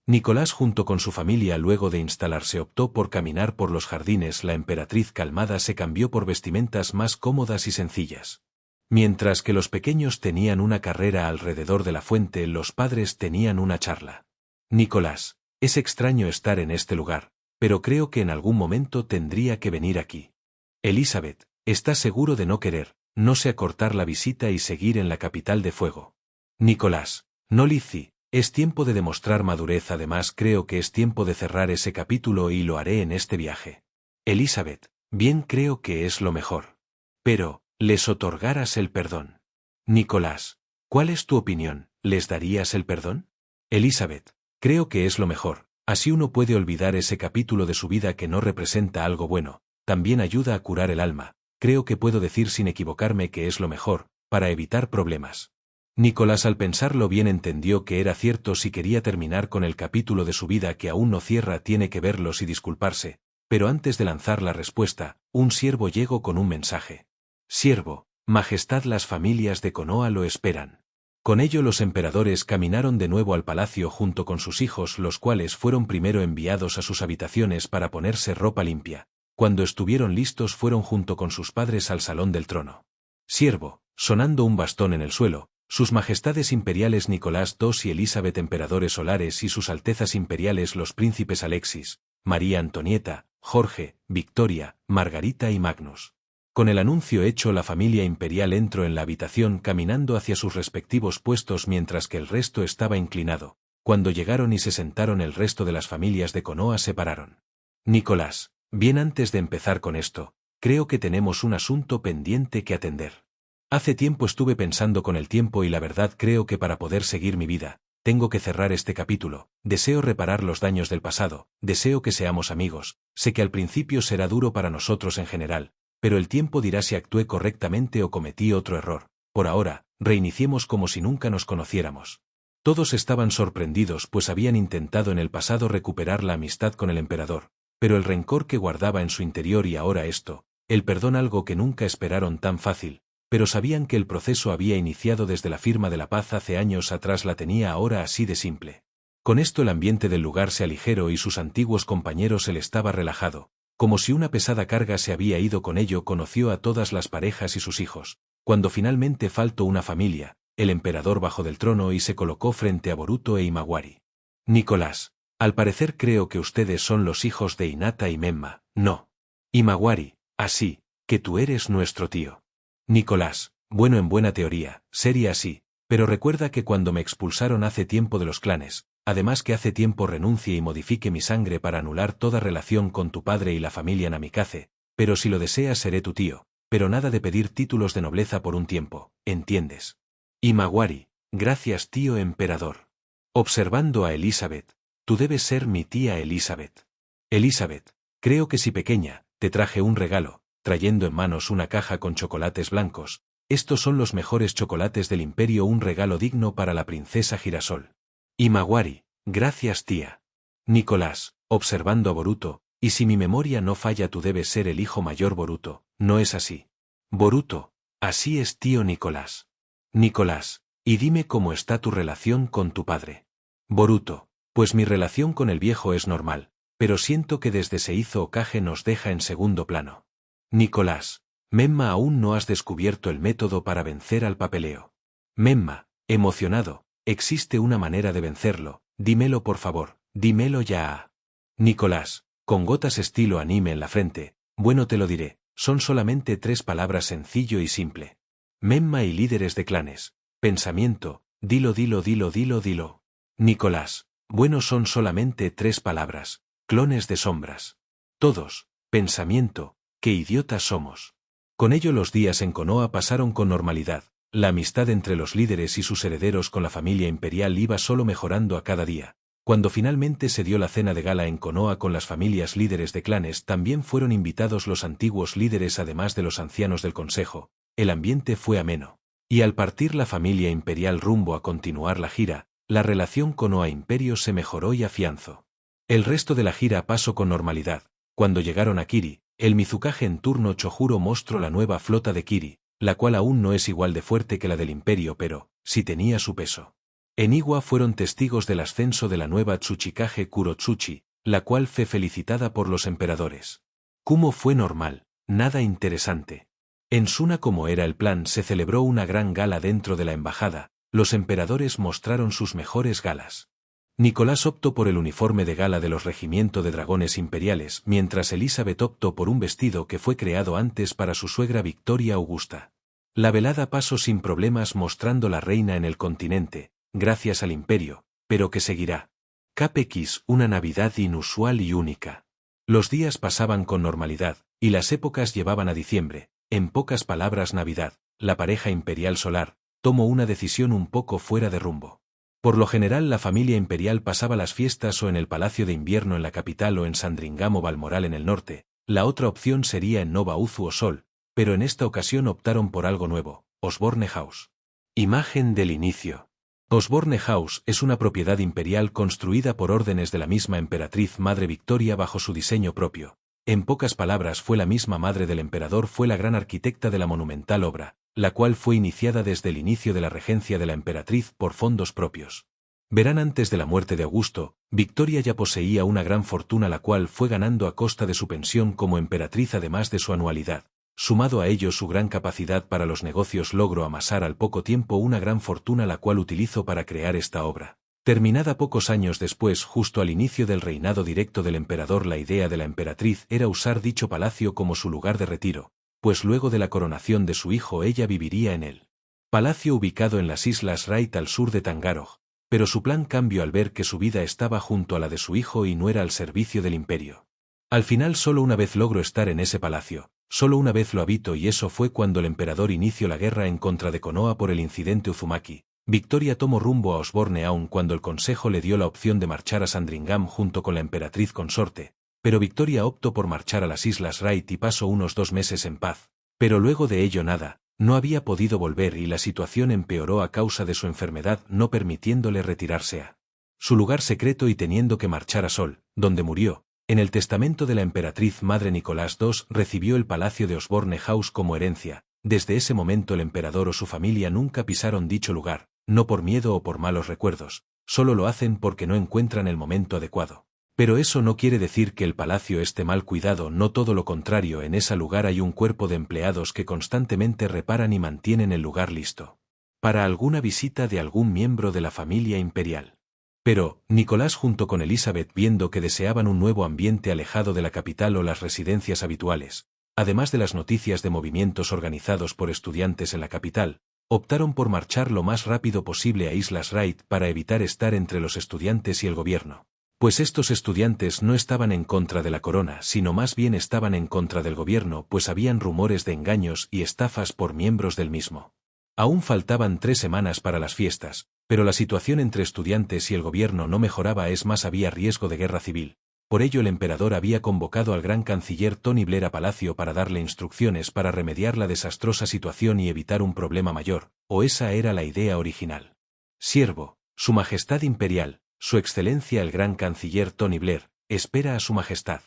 Nicolás junto con su familia luego de instalarse optó por caminar por los jardines. La emperatriz calmada se cambió por vestimentas más cómodas y sencillas. Mientras que los pequeños tenían una carrera alrededor de la fuente, los padres tenían una charla. Nicolás, es extraño estar en este lugar, pero creo que en algún momento tendría que venir aquí. Elizabeth, ¿estás seguro de no querer, no sé, acortar la visita y seguir en la capital de fuego? Nicolás, no Lizzie. Es tiempo de demostrar madurez, además creo que es tiempo de cerrar ese capítulo y lo haré en este viaje. Elizabeth, bien, creo que es lo mejor. Pero, ¿les otorgaras el perdón? Nicolás, ¿cuál es tu opinión? ¿Les darías el perdón? Elizabeth, creo que es lo mejor, así uno puede olvidar ese capítulo de su vida que no representa algo bueno, también ayuda a curar el alma, creo que puedo decir sin equivocarme que es lo mejor, para evitar problemas. Nicolás al pensarlo bien entendió que era cierto. Si quería terminar con el capítulo de su vida que aún no cierra tiene que verlos y disculparse, pero antes de lanzar la respuesta, un siervo llegó con un mensaje. Siervo, Majestad, las familias de Konoha lo esperan. Con ello los emperadores caminaron de nuevo al palacio junto con sus hijos, los cuales fueron primero enviados a sus habitaciones para ponerse ropa limpia. Cuando estuvieron listos fueron junto con sus padres al salón del trono. Siervo, sonando un bastón en el suelo, sus majestades imperiales Nicolás II y Elizabeth emperadores solares y sus altezas imperiales los príncipes Alexis, María Antonieta, Jorge, Victoria, Margarita y Magnus. Con el anuncio hecho, la familia imperial entró en la habitación caminando hacia sus respectivos puestos mientras que el resto estaba inclinado. Cuando llegaron y se sentaron, el resto de las familias de Konoha se pararon. Nicolás, bien, antes de empezar con esto, creo que tenemos un asunto pendiente que atender. Hace tiempo estuve pensando con el tiempo y la verdad creo que para poder seguir mi vida, tengo que cerrar este capítulo. Deseo reparar los daños del pasado, deseo que seamos amigos, sé que al principio será duro para nosotros en general, pero el tiempo dirá si actué correctamente o cometí otro error. Por ahora, reiniciemos como si nunca nos conociéramos. Todos estaban sorprendidos pues habían intentado en el pasado recuperar la amistad con el emperador, pero el rencor que guardaba en su interior y ahora esto, el perdón, algo que nunca esperaron tan fácil, pero sabían que el proceso había iniciado desde la firma de la paz hace años atrás, la tenía ahora así de simple. Con esto el ambiente del lugar se aligeró y sus antiguos compañeros él estaba relajado, como si una pesada carga se había ido. Con ello conoció a todas las parejas y sus hijos. Cuando finalmente faltó una familia, el emperador bajó del trono y se colocó frente a Boruto e Imawari. Nicolás, al parecer creo que ustedes son los hijos de Hinata y Memma, ¿no? Imawari, así, que tú eres nuestro tío. Nicolás, bueno, en buena teoría, sería así, pero recuerda que cuando me expulsaron hace tiempo de los clanes, además que hace tiempo renuncié y modifiqué mi sangre para anular toda relación con tu padre y la familia Namikaze, pero si lo deseas seré tu tío, pero nada de pedir títulos de nobleza por un tiempo, ¿entiendes? Imawari, gracias tío emperador. Observando a Elizabeth, tú debes ser mi tía Elizabeth. Elizabeth, creo que sí pequeña, te traje un regalo, trayendo en manos una caja con chocolates blancos. Estos son los mejores chocolates del imperio, un regalo digno para la princesa Girasol. Imawari, gracias tía. Nicolás, observando a Boruto, y si mi memoria no falla tú debes ser el hijo mayor. Boruto, ¿no es así? Boruto, así es tío Nicolás. Nicolás, y dime cómo está tu relación con tu padre. Boruto, pues mi relación con el viejo es normal, pero siento que desde se hizo Hokage nos deja en segundo plano. Nicolás, Memma, aún no has descubierto el método para vencer al papeleo. Memma, emocionado, existe una manera de vencerlo, dímelo por favor, dímelo ya. Nicolás, con gotas estilo anime en la frente, bueno te lo diré, son solamente 3 palabras, sencillo y simple. Memma y líderes de clanes, pensamiento, dilo. Nicolás, bueno, son solamente 3 palabras, clones de sombras. Todos, pensamiento, qué idiotas somos. Con ello los días en Konoha pasaron con normalidad, la amistad entre los líderes y sus herederos con la familia imperial iba solo mejorando a cada día. Cuando finalmente se dio la cena de gala en Konoha con las familias líderes de clanes, también fueron invitados los antiguos líderes además de los ancianos del consejo. El ambiente fue ameno. Y al partir la familia imperial rumbo a continuar la gira, la relación Konoha-Imperio se mejoró y afianzó. El resto de la gira pasó con normalidad. Cuando llegaron a Kiri, el Mizukage en turno Chojuro mostró la nueva flota de Kiri, la cual aún no es igual de fuerte que la del Imperio, pero sí tenía su peso. En Iwa fueron testigos del ascenso de la nueva Tsuchikage Kurotsuchi, la cual fue felicitada por los emperadores. Kumo fue normal, nada interesante. En Suna, como era el plan, se celebró una gran gala dentro de la embajada, los emperadores mostraron sus mejores galas. Nicolás optó por el uniforme de gala de los regimientos de dragones imperiales, mientras Elizabeth optó por un vestido que fue creado antes para su suegra Victoria Augusta. La velada pasó sin problemas, mostrando la reina en el continente, gracias al imperio, pero que seguirá. KPX, una Navidad inusual y única. Los días pasaban con normalidad, y las épocas llevaban a diciembre, en pocas palabras Navidad. La pareja imperial solar tomó una decisión un poco fuera de rumbo. Por lo general la familia imperial pasaba las fiestas o en el Palacio de Invierno en la capital o en Sandringham o Balmoral en el norte, la otra opción sería en Nova Uzu o Sol, pero en esta ocasión optaron por algo nuevo, Osborne House. Imagen del inicio. Osborne House es una propiedad imperial construida por órdenes de la misma emperatriz Madre Victoria bajo su diseño propio. En pocas palabras, fue la misma madre del emperador, fue la gran arquitecta de la monumental obra, la cual fue iniciada desde el inicio de la regencia de la emperatriz por fondos propios. Verán, antes de la muerte de Augusto, Victoria ya poseía una gran fortuna la cual fue ganando a costa de su pensión como emperatriz además de su anualidad. Sumado a ello su gran capacidad para los negocios, logró amasar al poco tiempo una gran fortuna, la cual utilizó para crear esta obra. Terminada pocos años después, justo al inicio del reinado directo del emperador, la idea de la emperatriz era usar dicho palacio como su lugar de retiro, pues luego de la coronación de su hijo ella viviría en él. Palacio ubicado en las Islas Raid al sur de Tangarog, pero su plan cambió al ver que su vida estaba junto a la de su hijo y no era al servicio del imperio. Al final solo una vez logró estar en ese palacio, solo una vez lo habitó, y eso fue cuando el emperador inició la guerra en contra de Konoha por el incidente Uzumaki. Victoria tomó rumbo a Osborne aun cuando el consejo le dio la opción de marchar a Sandringham junto con la emperatriz consorte, pero Victoria optó por marchar a las Islas Raid y pasó unos 2 meses en paz, pero luego de ello nada, no había podido volver y la situación empeoró a causa de su enfermedad, no permitiéndole retirarse a su lugar secreto y teniendo que marchar a Sol, donde murió. En el testamento de la emperatriz madre, Nicolás II recibió el palacio de Osborne House como herencia. Desde ese momento el emperador o su familia nunca pisaron dicho lugar, no por miedo o por malos recuerdos, solo lo hacen porque no encuentran el momento adecuado. Pero eso no quiere decir que el palacio esté mal cuidado, no, todo lo contrario, en ese lugar hay un cuerpo de empleados que constantemente reparan y mantienen el lugar listo para alguna visita de algún miembro de la familia imperial. Pero, Nicolás junto con Elizabeth, viendo que deseaban un nuevo ambiente alejado de la capital o las residencias habituales, además de las noticias de movimientos organizados por estudiantes en la capital, optaron por marchar lo más rápido posible a Islas Raid para evitar estar entre los estudiantes y el gobierno. Pues estos estudiantes no estaban en contra de la corona, sino más bien estaban en contra del gobierno, pues habían rumores de engaños y estafas por miembros del mismo. Aún faltaban 3 semanas para las fiestas, pero la situación entre estudiantes y el gobierno no mejoraba, es más, había riesgo de guerra civil. Por ello el emperador había convocado al gran canciller Tony Blair a palacio para darle instrucciones para remediar la desastrosa situación y evitar un problema mayor, o esa era la idea original. Siervo, Su Majestad Imperial, Su Excelencia el gran canciller Tony Blair, espera a Su Majestad.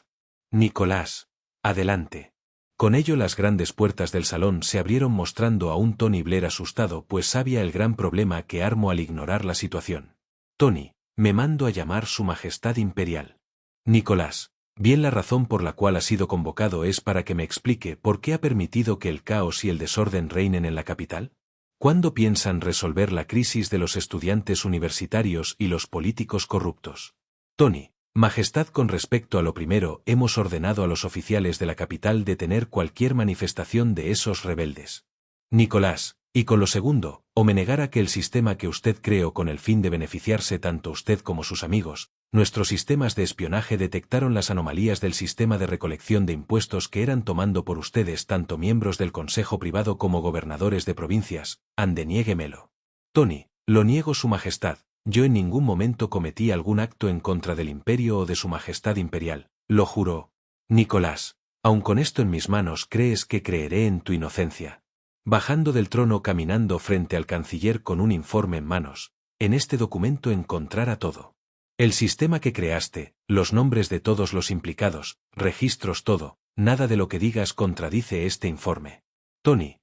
Nicolás. Adelante. Con ello las grandes puertas del salón se abrieron mostrando a un Tony Blair asustado, pues sabía el gran problema que armó al ignorar la situación. Tony, me mando a llamar Su Majestad Imperial. Nicolás, bien, la razón por la cual ha sido convocado es para que me explique por qué ha permitido que el caos y el desorden reinen en la capital. ¿Cuándo piensan resolver la crisis de los estudiantes universitarios y los políticos corruptos? Tony, Majestad, con respecto a lo primero, hemos ordenado a los oficiales de la capital detener cualquier manifestación de esos rebeldes. Nicolás, y con lo segundo, o me negara que el sistema que usted creó con el fin de beneficiarse tanto usted como sus amigos, nuestros sistemas de espionaje detectaron las anomalías del sistema de recolección de impuestos que eran tomando por ustedes tanto miembros del Consejo Privado como gobernadores de provincias, ande, niéguemelo. Tony, lo niego, Su Majestad. Yo en ningún momento cometí algún acto en contra del imperio o de Su Majestad Imperial, lo juró. Nicolás, aun con esto en mis manos, ¿crees que creeré en tu inocencia? Bajando del trono, caminando frente al canciller con un informe en manos, en este documento encontrará todo. El sistema que creaste, los nombres de todos los implicados, registros, todo, nada de lo que digas contradice este informe. Tony,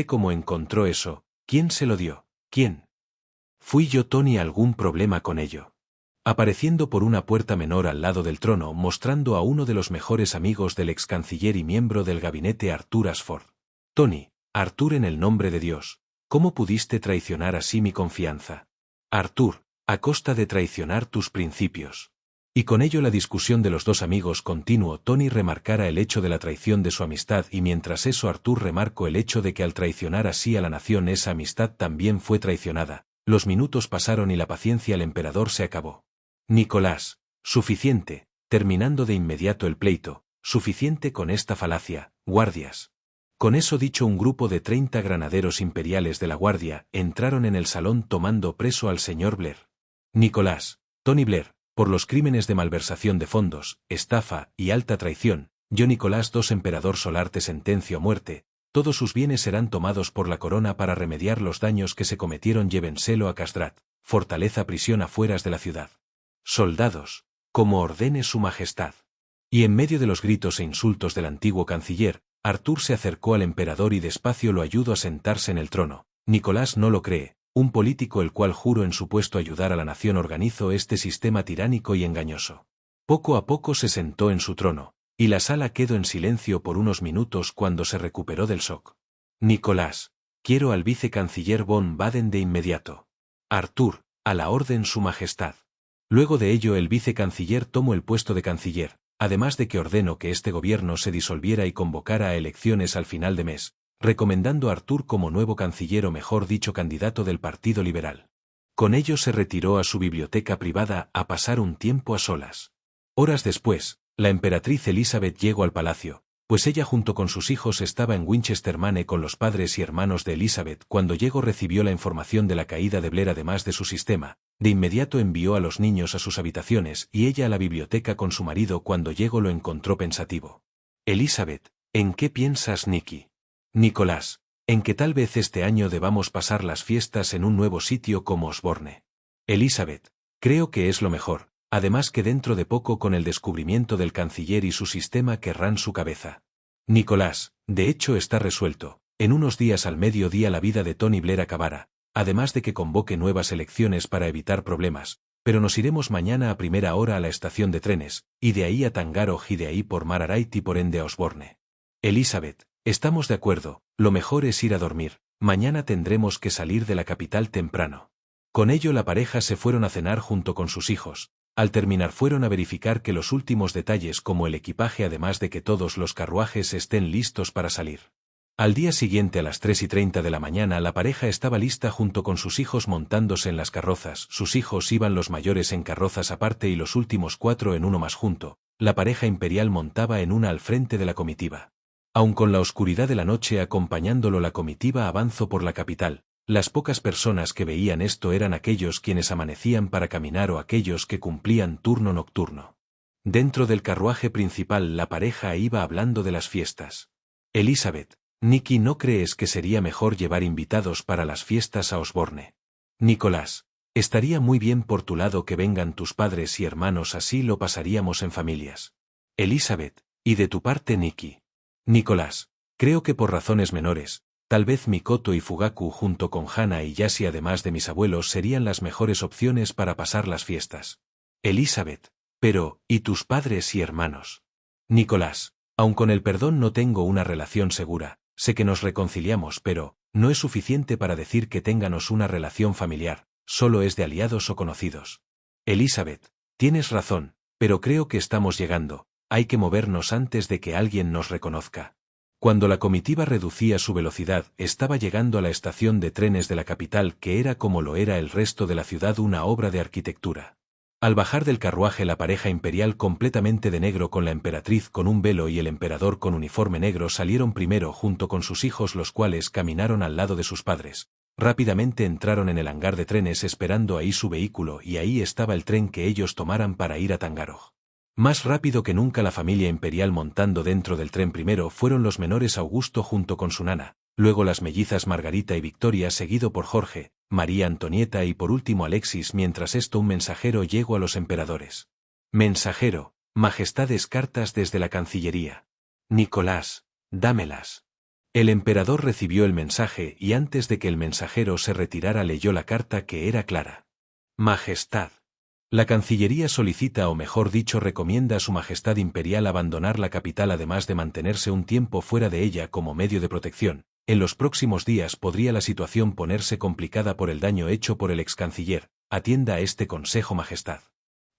¿cómo encontró eso? ¿Quién se lo dio? ¿Quién? Fui yo, Tony, ¿algún problema con ello? Apareciendo por una puerta menor al lado del trono, mostrando a uno de los mejores amigos del ex canciller y miembro del gabinete, Arthur Ashford. Tony, Arthur, en el nombre de Dios, ¿cómo pudiste traicionar así mi confianza? Arthur, a costa de traicionar tus principios. Y con ello la discusión de los dos amigos continuó. Tony remarcara el hecho de la traición de su amistad y mientras eso Arthur remarcó el hecho de que al traicionar así a la nación esa amistad también fue traicionada. Los minutos pasaron y la paciencia del emperador se acabó. Nicolás, suficiente, terminando de inmediato el pleito, suficiente con esta falacia, guardias. Con eso dicho, un grupo de 30 granaderos imperiales de la guardia entraron en el salón tomando preso al señor Blair. Nicolás, Tony Blair, por los crímenes de malversación de fondos, estafa y alta traición, yo Nicolás II Emperador Solar te sentencio a muerte. Todos sus bienes serán tomados por la corona para remediar los daños que se cometieron. Llévenselo a Castrat, fortaleza, prisión afueras de la ciudad. Soldados, como ordene Su Majestad. Y en medio de los gritos e insultos del antiguo canciller, Arthur se acercó al emperador y despacio lo ayudó a sentarse en el trono. Nicolás no lo cree, un político el cual juró en su puesto ayudar a la nación organizó este sistema tiránico y engañoso. Poco a poco se sentó en su trono, y la sala quedó en silencio por unos minutos cuando se recuperó del shock. Nicolás, quiero al vicecanciller von Baden de inmediato. Arthur, a la orden su majestad. Luego de ello el vicecanciller tomó el puesto de canciller, además de que ordenó que este gobierno se disolviera y convocara a elecciones al final de mes, recomendando a Arthur como nuevo canciller o mejor dicho candidato del Partido Liberal. Con ello se retiró a su biblioteca privada a pasar un tiempo a solas. Horas después, la emperatriz Elizabeth llegó al palacio, pues ella junto con sus hijos estaba en Winchester Manor con los padres y hermanos de Elizabeth. Cuando llegó recibió la información de la caída de Blair además de su sistema. De inmediato envió a los niños a sus habitaciones y ella a la biblioteca con su marido. Cuando llegó lo encontró pensativo. Elizabeth, ¿en qué piensas, Nicky? Nicolás, en que tal vez este año debamos pasar las fiestas en un nuevo sitio como Osborne. Elizabeth, creo que es lo mejor. Además que dentro de poco con el descubrimiento del canciller y su sistema querrán su cabeza. Nicolás, de hecho está resuelto, en unos días al mediodía la vida de Tony Blair acabará, además de que convoque nuevas elecciones para evitar problemas, pero nos iremos mañana a primera hora a la estación de trenes, y de ahí a Tangaroog y de ahí por Mararite y por ende a Osborne. Elizabeth, estamos de acuerdo, lo mejor es ir a dormir, mañana tendremos que salir de la capital temprano. Con ello la pareja se fueron a cenar junto con sus hijos. Al terminar fueron a verificar que los últimos detalles como el equipaje además de que todos los carruajes estén listos para salir. Al día siguiente a las 3:30 de la mañana la pareja estaba lista junto con sus hijos montándose en las carrozas. Sus hijos iban los mayores en carrozas aparte y los últimos 4 en uno más junto. La pareja imperial montaba en una al frente de la comitiva. Aun con la oscuridad de la noche acompañándolo la comitiva avanzó por la capital. Las pocas personas que veían esto eran aquellos quienes amanecían para caminar o aquellos que cumplían turno nocturno. Dentro del carruaje principal la pareja iba hablando de las fiestas. Elizabeth, Nicky, ¿no crees que sería mejor llevar invitados para las fiestas a Osborne? Nicolás, estaría muy bien por tu lado que vengan tus padres y hermanos, así lo pasaríamos en familias. Elizabeth, ¿y de tu parte, Nicky? Nicolás, creo que por razones menores, tal vez Mikoto y Fugaku junto con Hana y Yashi además de mis abuelos serían las mejores opciones para pasar las fiestas. Elizabeth, pero, ¿y tus padres y hermanos? Nicolás, aun con el perdón no tengo una relación segura, sé que nos reconciliamos pero, no es suficiente para decir que tengamos una relación familiar, solo es de aliados o conocidos. Elizabeth, tienes razón, pero creo que estamos llegando, hay que movernos antes de que alguien nos reconozca. Cuando la comitiva reducía su velocidad, estaba llegando a la estación de trenes de la capital que era como lo era el resto de la ciudad, una obra de arquitectura. Al bajar del carruaje la pareja imperial completamente de negro con la emperatriz con un velo y el emperador con uniforme negro salieron primero junto con sus hijos, los cuales caminaron al lado de sus padres. Rápidamente entraron en el hangar de trenes esperando ahí su vehículo y ahí estaba el tren que ellos tomaran para ir a Tangaroog. Más rápido que nunca la familia imperial montando dentro del tren. Primero fueron los menores Augusto junto con su nana, luego las mellizas Margarita y Victoria seguido por Jorge, María Antonieta y por último Alexis. Mientras esto un mensajero llegó a los emperadores. Mensajero, majestades, cartas desde la Cancillería. Nicolás, dámelas. El emperador recibió el mensaje y antes de que el mensajero se retirara leyó la carta que era clara. Majestad. La Cancillería solicita o mejor dicho recomienda a Su Majestad Imperial abandonar la capital además de mantenerse un tiempo fuera de ella como medio de protección. En los próximos días podría la situación ponerse complicada por el daño hecho por el ex canciller. Atienda a este consejo, Majestad.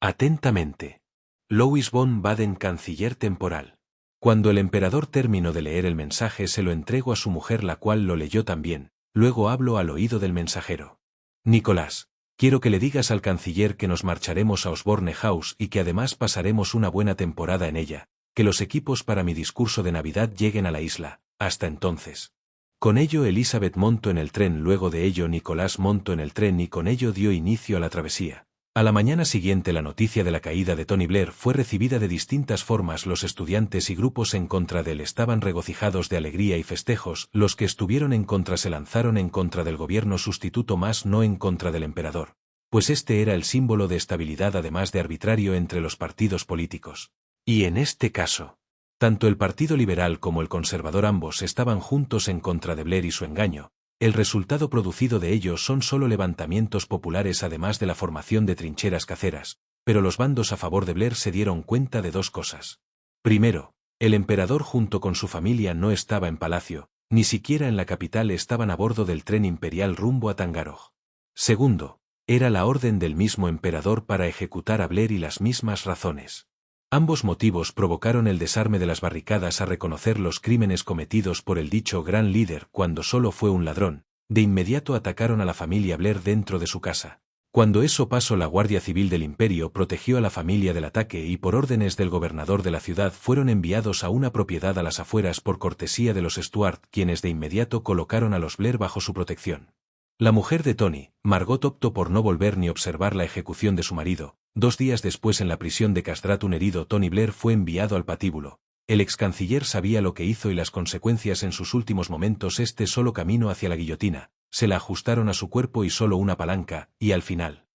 Atentamente. Louis von Baden, canciller temporal. Cuando el emperador terminó de leer el mensaje se lo entregó a su mujer, la cual lo leyó también. Luego habló al oído del mensajero. Nicolás. Quiero que le digas al canciller que nos marcharemos a Osborne House y que además pasaremos una buena temporada en ella, que los equipos para mi discurso de Navidad lleguen a la isla, hasta entonces. Con ello Elizabeth montó en el tren, luego de ello Nicolás montó en el tren y con ello dio inicio a la travesía. A la mañana siguiente la noticia de la caída de Tony Blair fue recibida de distintas formas. Los estudiantes y grupos en contra de él estaban regocijados de alegría y festejos, los que estuvieron en contra se lanzaron en contra del gobierno sustituto, más no en contra del emperador, pues este era el símbolo de estabilidad además de arbitrario entre los partidos políticos. Y en este caso, tanto el Partido Liberal como el Conservador ambos estaban juntos en contra de Blair y su engaño. El resultado producido de ello son solo levantamientos populares además de la formación de trincheras caseras, pero los bandos a favor de Blair se dieron cuenta de dos cosas. Primero, el emperador junto con su familia no estaba en palacio, ni siquiera en la capital, estaban a bordo del tren imperial rumbo a Tangarog. Segundo, era la orden del mismo emperador para ejecutar a Blair y las mismas razones. Ambos motivos provocaron el desarme de las barricadas a reconocer los crímenes cometidos por el dicho gran líder cuando solo fue un ladrón. De inmediato atacaron a la familia Blair dentro de su casa. Cuando eso pasó, la Guardia Civil del Imperio protegió a la familia del ataque y por órdenes del gobernador de la ciudad fueron enviados a una propiedad a las afueras por cortesía de los Stuart, quienes de inmediato colocaron a los Blair bajo su protección. La mujer de Tony, Margot, optó por no volver ni observar la ejecución de su marido. 2 días después, en la prisión de Castrat, un herido Tony Blair fue enviado al patíbulo. El ex canciller sabía lo que hizo y las consecuencias en sus últimos momentos. Solo camino hacia la guillotina. Se la ajustaron a su cuerpo y solo una palanca, y al final,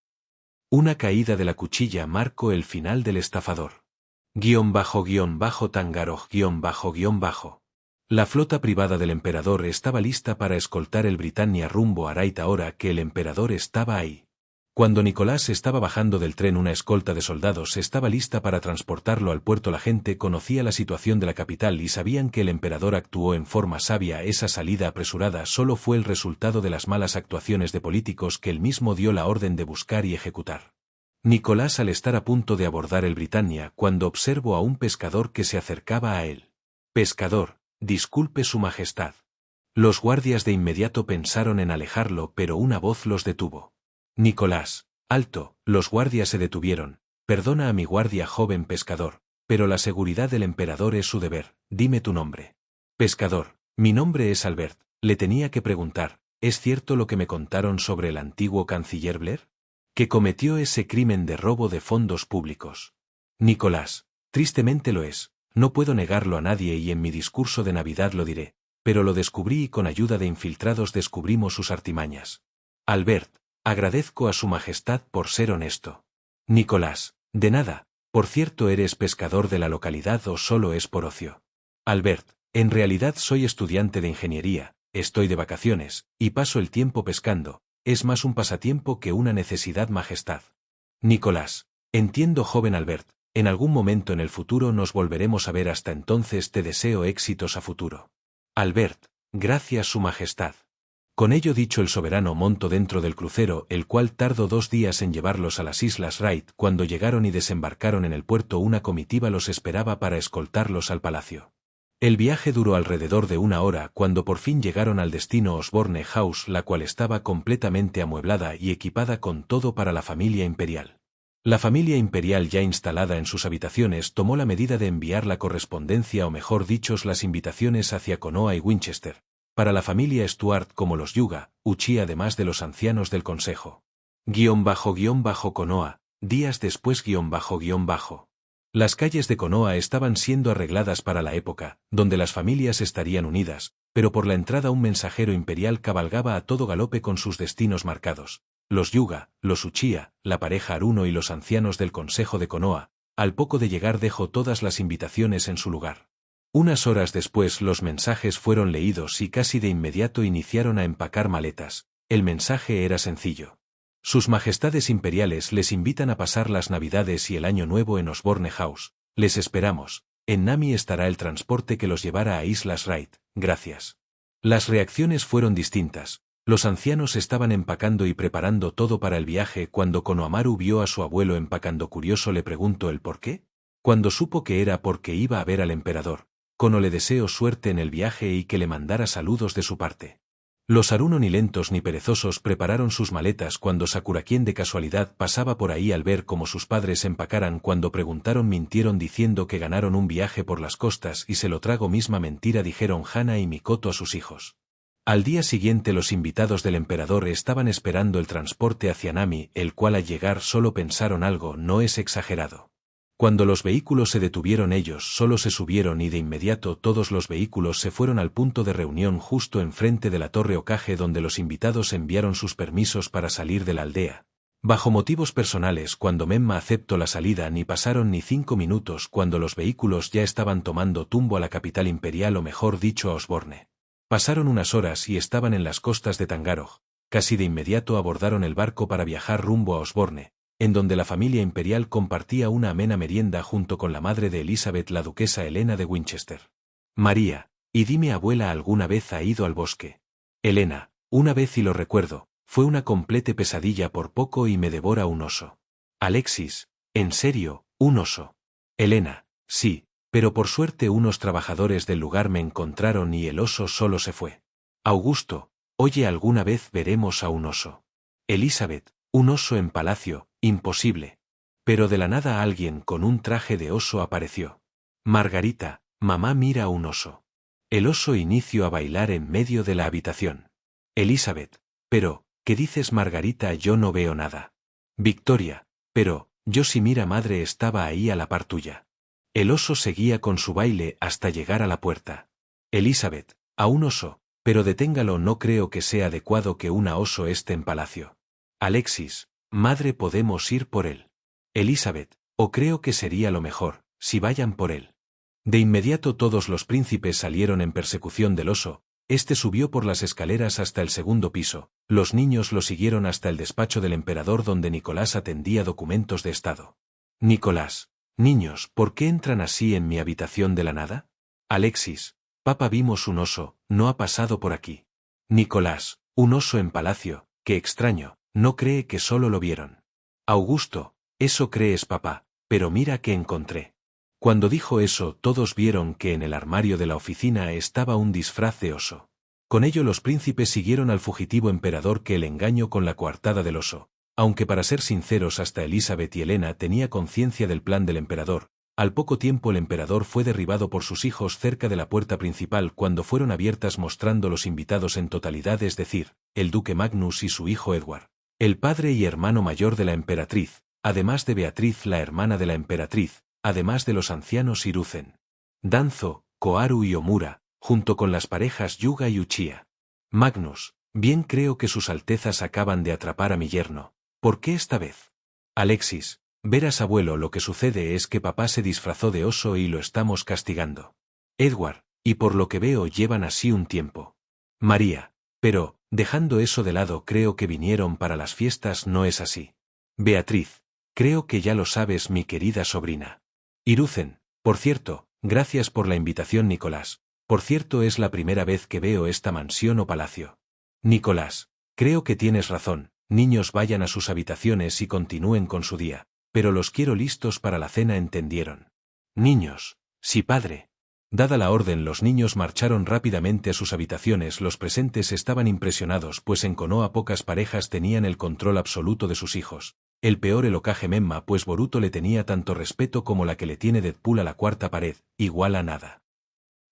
una caída de la cuchilla marcó el final del estafador. Tangarog __. La flota privada del emperador estaba lista para escoltar el Britannia rumbo a Raid ahora que el emperador estaba ahí. Cuando Nicolás estaba bajando del tren, una escolta de soldados estaba lista para transportarlo al puerto. La gente conocía la situación de la capital y sabían que el emperador actuó en forma sabia. Esa salida apresurada solo fue el resultado de las malas actuaciones de políticos que él mismo dio la orden de buscar y ejecutar. Nicolás, al estar a punto de abordar el Britannia, cuando observó a un pescador que se acercaba a él. Pescador, disculpe su majestad. Los guardias de inmediato pensaron en alejarlo, pero una voz los detuvo. Nicolás, alto. Los guardias se detuvieron. Perdona a mi guardia, joven pescador, pero la seguridad del emperador es su deber. Dime tu nombre. Pescador, mi nombre es Albert. Le tenía que preguntar, ¿es cierto lo que me contaron sobre el antiguo canciller Blair? ¿Que cometió ese crimen de robo de fondos públicos? Nicolás, tristemente lo es. No puedo negarlo a nadie y en mi discurso de Navidad lo diré, pero lo descubrí y con ayuda de infiltrados descubrimos sus artimañas. Albert, agradezco a su majestad por ser honesto. Nicolás, de nada. Por cierto, ¿eres pescador de la localidad o solo es por ocio? Albert, en realidad soy estudiante de ingeniería, estoy de vacaciones, y paso el tiempo pescando. Es más un pasatiempo que una necesidad, majestad. Nicolás, entiendo, joven Albert. En algún momento en el futuro nos volveremos a ver. Hasta entonces te deseo éxitos a futuro. Albert, gracias, su majestad. Con ello dicho, el soberano montó dentro del crucero, el cual tardó 2 días en llevarlos a las Islas Raid. Cuando llegaron y desembarcaron en el puerto, una comitiva los esperaba para escoltarlos al palacio. El viaje duró alrededor de 1 hora cuando por fin llegaron al destino, Osborne House, la cual estaba completamente amueblada y equipada con todo para la familia imperial. La familia imperial, ya instalada en sus habitaciones, tomó la medida de enviar la correspondencia, o mejor dicho, las invitaciones hacia Konoha y Winchester, para la familia Stuart como los Yuga, Uchi, además de los ancianos del consejo. Konoha, días después __. Las calles de Konoha estaban siendo arregladas para la época, donde las familias estarían unidas, pero por la entrada un mensajero imperial cabalgaba a todo galope con sus destinos marcados. Los Yuga, los Uchiha, la pareja Aruno y los ancianos del consejo de Konoha. Al poco de llegar dejó todas las invitaciones en su lugar. Unas horas después los mensajes fueron leídos y casi de inmediato iniciaron a empacar maletas. El mensaje era sencillo. Sus majestades imperiales les invitan a pasar las Navidades y el Año Nuevo en Osborne House. Les esperamos. En Nami estará el transporte que los llevará a Islas Raid. Gracias. Las reacciones fueron distintas. Los ancianos estaban empacando y preparando todo para el viaje cuando Konohamaru vio a su abuelo empacando. Curioso, le preguntó el por qué. Cuando supo que era porque iba a ver al emperador, Kono le deseó suerte en el viaje y que le mandara saludos de su parte. Los Aruno, ni lentos ni perezosos, prepararon sus maletas cuando Sakura, quien de casualidad pasaba por ahí al ver cómo sus padres empacaran, cuando preguntaron mintieron diciendo que ganaron un viaje por las costas y se lo trago. Misma mentira dijeron Hana y Mikoto a sus hijos. Al día siguiente los invitados del emperador estaban esperando el transporte hacia Nami, el cual al llegar solo pensaron algo, no es exagerado. Cuando los vehículos se detuvieron ellos solo se subieron y de inmediato todos los vehículos se fueron al punto de reunión justo enfrente de la torre Okage, donde los invitados enviaron sus permisos para salir de la aldea. Bajo motivos personales, cuando Menma aceptó la salida, ni pasaron ni 5 minutos cuando los vehículos ya estaban tomando tumbo a la capital imperial, o mejor dicho a Osborne. Pasaron unas horas y estaban en las costas de Tangarog. Casi de inmediato abordaron el barco para viajar rumbo a Osborne. en donde la familia imperial compartía una amena merienda junto con la madre de Elizabeth, la duquesa Helena de Winchester. María, y dime, abuela, ¿alguna vez ha ido al bosque? Helena, una vez y lo recuerdo, fue una completa pesadilla, por poco y me devora un oso. Alexis, ¿en serio, un oso? Helena, sí, pero por suerte unos trabajadores del lugar me encontraron y el oso solo se fue. Augusto, oye, ¿alguna vez veremos a un oso? Elizabeth, un oso en palacio, imposible. Pero de la nada alguien con un traje de oso apareció. Margarita, mamá, mira un oso. El oso inició a bailar en medio de la habitación. Elizabeth, pero, ¿qué dices, Margarita? Yo no veo nada. Victoria, pero, yo sí, mira, madre, estaba ahí a la par tuya. El oso seguía con su baile hasta llegar a la puerta. Elizabeth, a un oso, pero deténgalo, no creo que sea adecuado que un oso esté en palacio. Alexis, madre, podemos ir por él. Elizabeth, o creo que sería lo mejor, si vayan por él. De inmediato todos los príncipes salieron en persecución del oso. Este subió por las escaleras hasta el segundo piso, los niños lo siguieron hasta el despacho del emperador donde Nicolás atendía documentos de estado. Nicolás, niños, ¿por qué entran así en mi habitación de la nada? Alexis, papá, vimos un oso, no ha pasado por aquí. Nicolás, un oso en palacio, qué extraño, ¿no cree que solo lo vieron? Augusto, eso crees, papá, pero mira que encontré. Cuando dijo eso, todos vieron que en el armario de la oficina estaba un disfraz de oso. Con ello los príncipes siguieron al fugitivo emperador que el engañó con la coartada del oso, aunque para ser sinceros hasta Elizabeth y Helena tenía conciencia del plan del emperador. Al poco tiempo el emperador fue derribado por sus hijos cerca de la puerta principal cuando fueron abiertas, mostrando los invitados en totalidad, es decir, el duque Magnus y su hijo Edward, el padre y hermano mayor de la emperatriz, además de Beatriz, la hermana de la emperatriz, además de los ancianos Hiruzen, Danzo, Koharu y Omura, junto con las parejas Yuga y Uchiha. Magnus, bien, creo que sus altezas acaban de atrapar a mi yerno. ¿Por qué esta vez? Alexis, verás, abuelo, lo que sucede es que papá se disfrazó de oso y lo estamos castigando. Edward, y por lo que veo llevan así un tiempo. María, pero, dejando eso de lado, creo que vinieron para las fiestas, ¿no es así? Beatriz, creo que ya lo sabes, mi querida sobrina. Hiruzen, por cierto, gracias por la invitación. Nicolás, por cierto, es la primera vez que veo esta mansión o palacio. Nicolás, creo que tienes razón, niños, vayan a sus habitaciones y continúen con su día, pero los quiero listos para la cena, ¿entendieron? Niños, sí, padre. Dada la orden, los niños marcharon rápidamente a sus habitaciones. Los presentes estaban impresionados, pues en Konoha pocas parejas tenían el control absoluto de sus hijos. El peor el Hokage Memma, pues Boruto le tenía tanto respeto como la que le tiene Deadpool a la cuarta pared, igual a nada.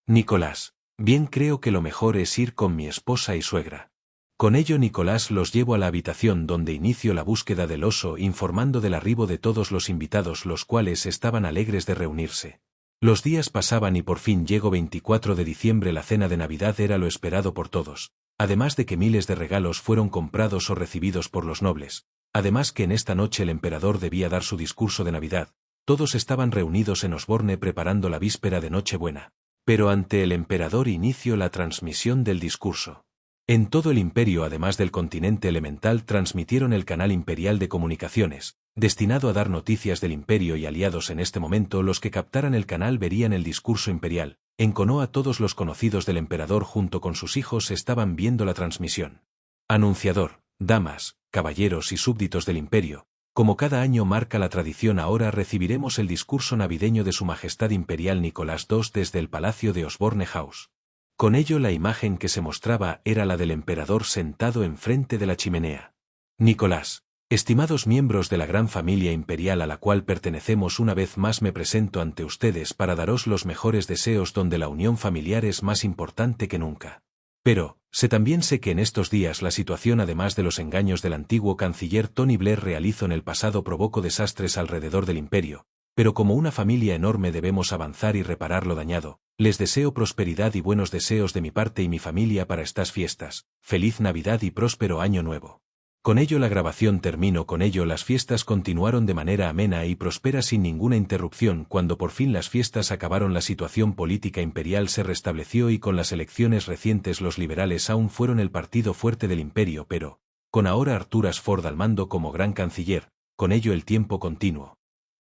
Nicolás, bien, creo que lo mejor es ir con mi esposa y suegra. Con ello Nicolás los llevó a la habitación donde inició la búsqueda del oso, informando del arribo de todos los invitados, los cuales estaban alegres de reunirse. Los días pasaban y por fin llegó 24 de diciembre, la cena de Navidad era lo esperado por todos, además de que miles de regalos fueron comprados o recibidos por los nobles. Además que en esta noche el emperador debía dar su discurso de Navidad, todos estaban reunidos en Osborne preparando la víspera de Nochebuena. Pero ante el emperador inició la transmisión del discurso. En todo el imperio, además del continente elemental, transmitieron el canal imperial de comunicaciones, destinado a dar noticias del imperio y aliados. En este momento los que captaran el canal verían el discurso imperial. En Konoha todos los conocidos del emperador junto con sus hijos estaban viendo la transmisión. Anunciador, damas, caballeros y súbditos del imperio, como cada año marca la tradición, ahora recibiremos el discurso navideño de Su Majestad Imperial Nicolás II desde el Palacio de Osborne House. Con ello la imagen que se mostraba era la del emperador sentado enfrente de la chimenea. Nicolás, estimados miembros de la gran familia imperial a la cual pertenecemos, una vez más me presento ante ustedes para daros los mejores deseos, donde la unión familiar es más importante que nunca. Pero, también sé que en estos días la situación, además de los engaños del antiguo canciller Tony Blair realizó en el pasado, provocó desastres alrededor del imperio, pero como una familia enorme debemos avanzar y reparar lo dañado. Les deseo prosperidad y buenos deseos de mi parte y mi familia para estas fiestas. Feliz Navidad y próspero Año Nuevo. Con ello la grabación terminó. Con ello las fiestas continuaron de manera amena y próspera sin ninguna interrupción. Cuando por fin las fiestas acabaron, la situación política imperial se restableció y con las elecciones recientes los liberales aún fueron el partido fuerte del imperio, pero, con ahora Arthur Ashford al mando como gran canciller, con ello el tiempo continuo.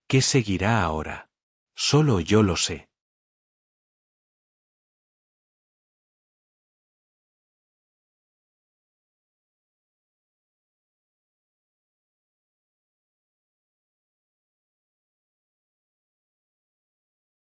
¿Qué seguirá ahora? Solo yo lo sé.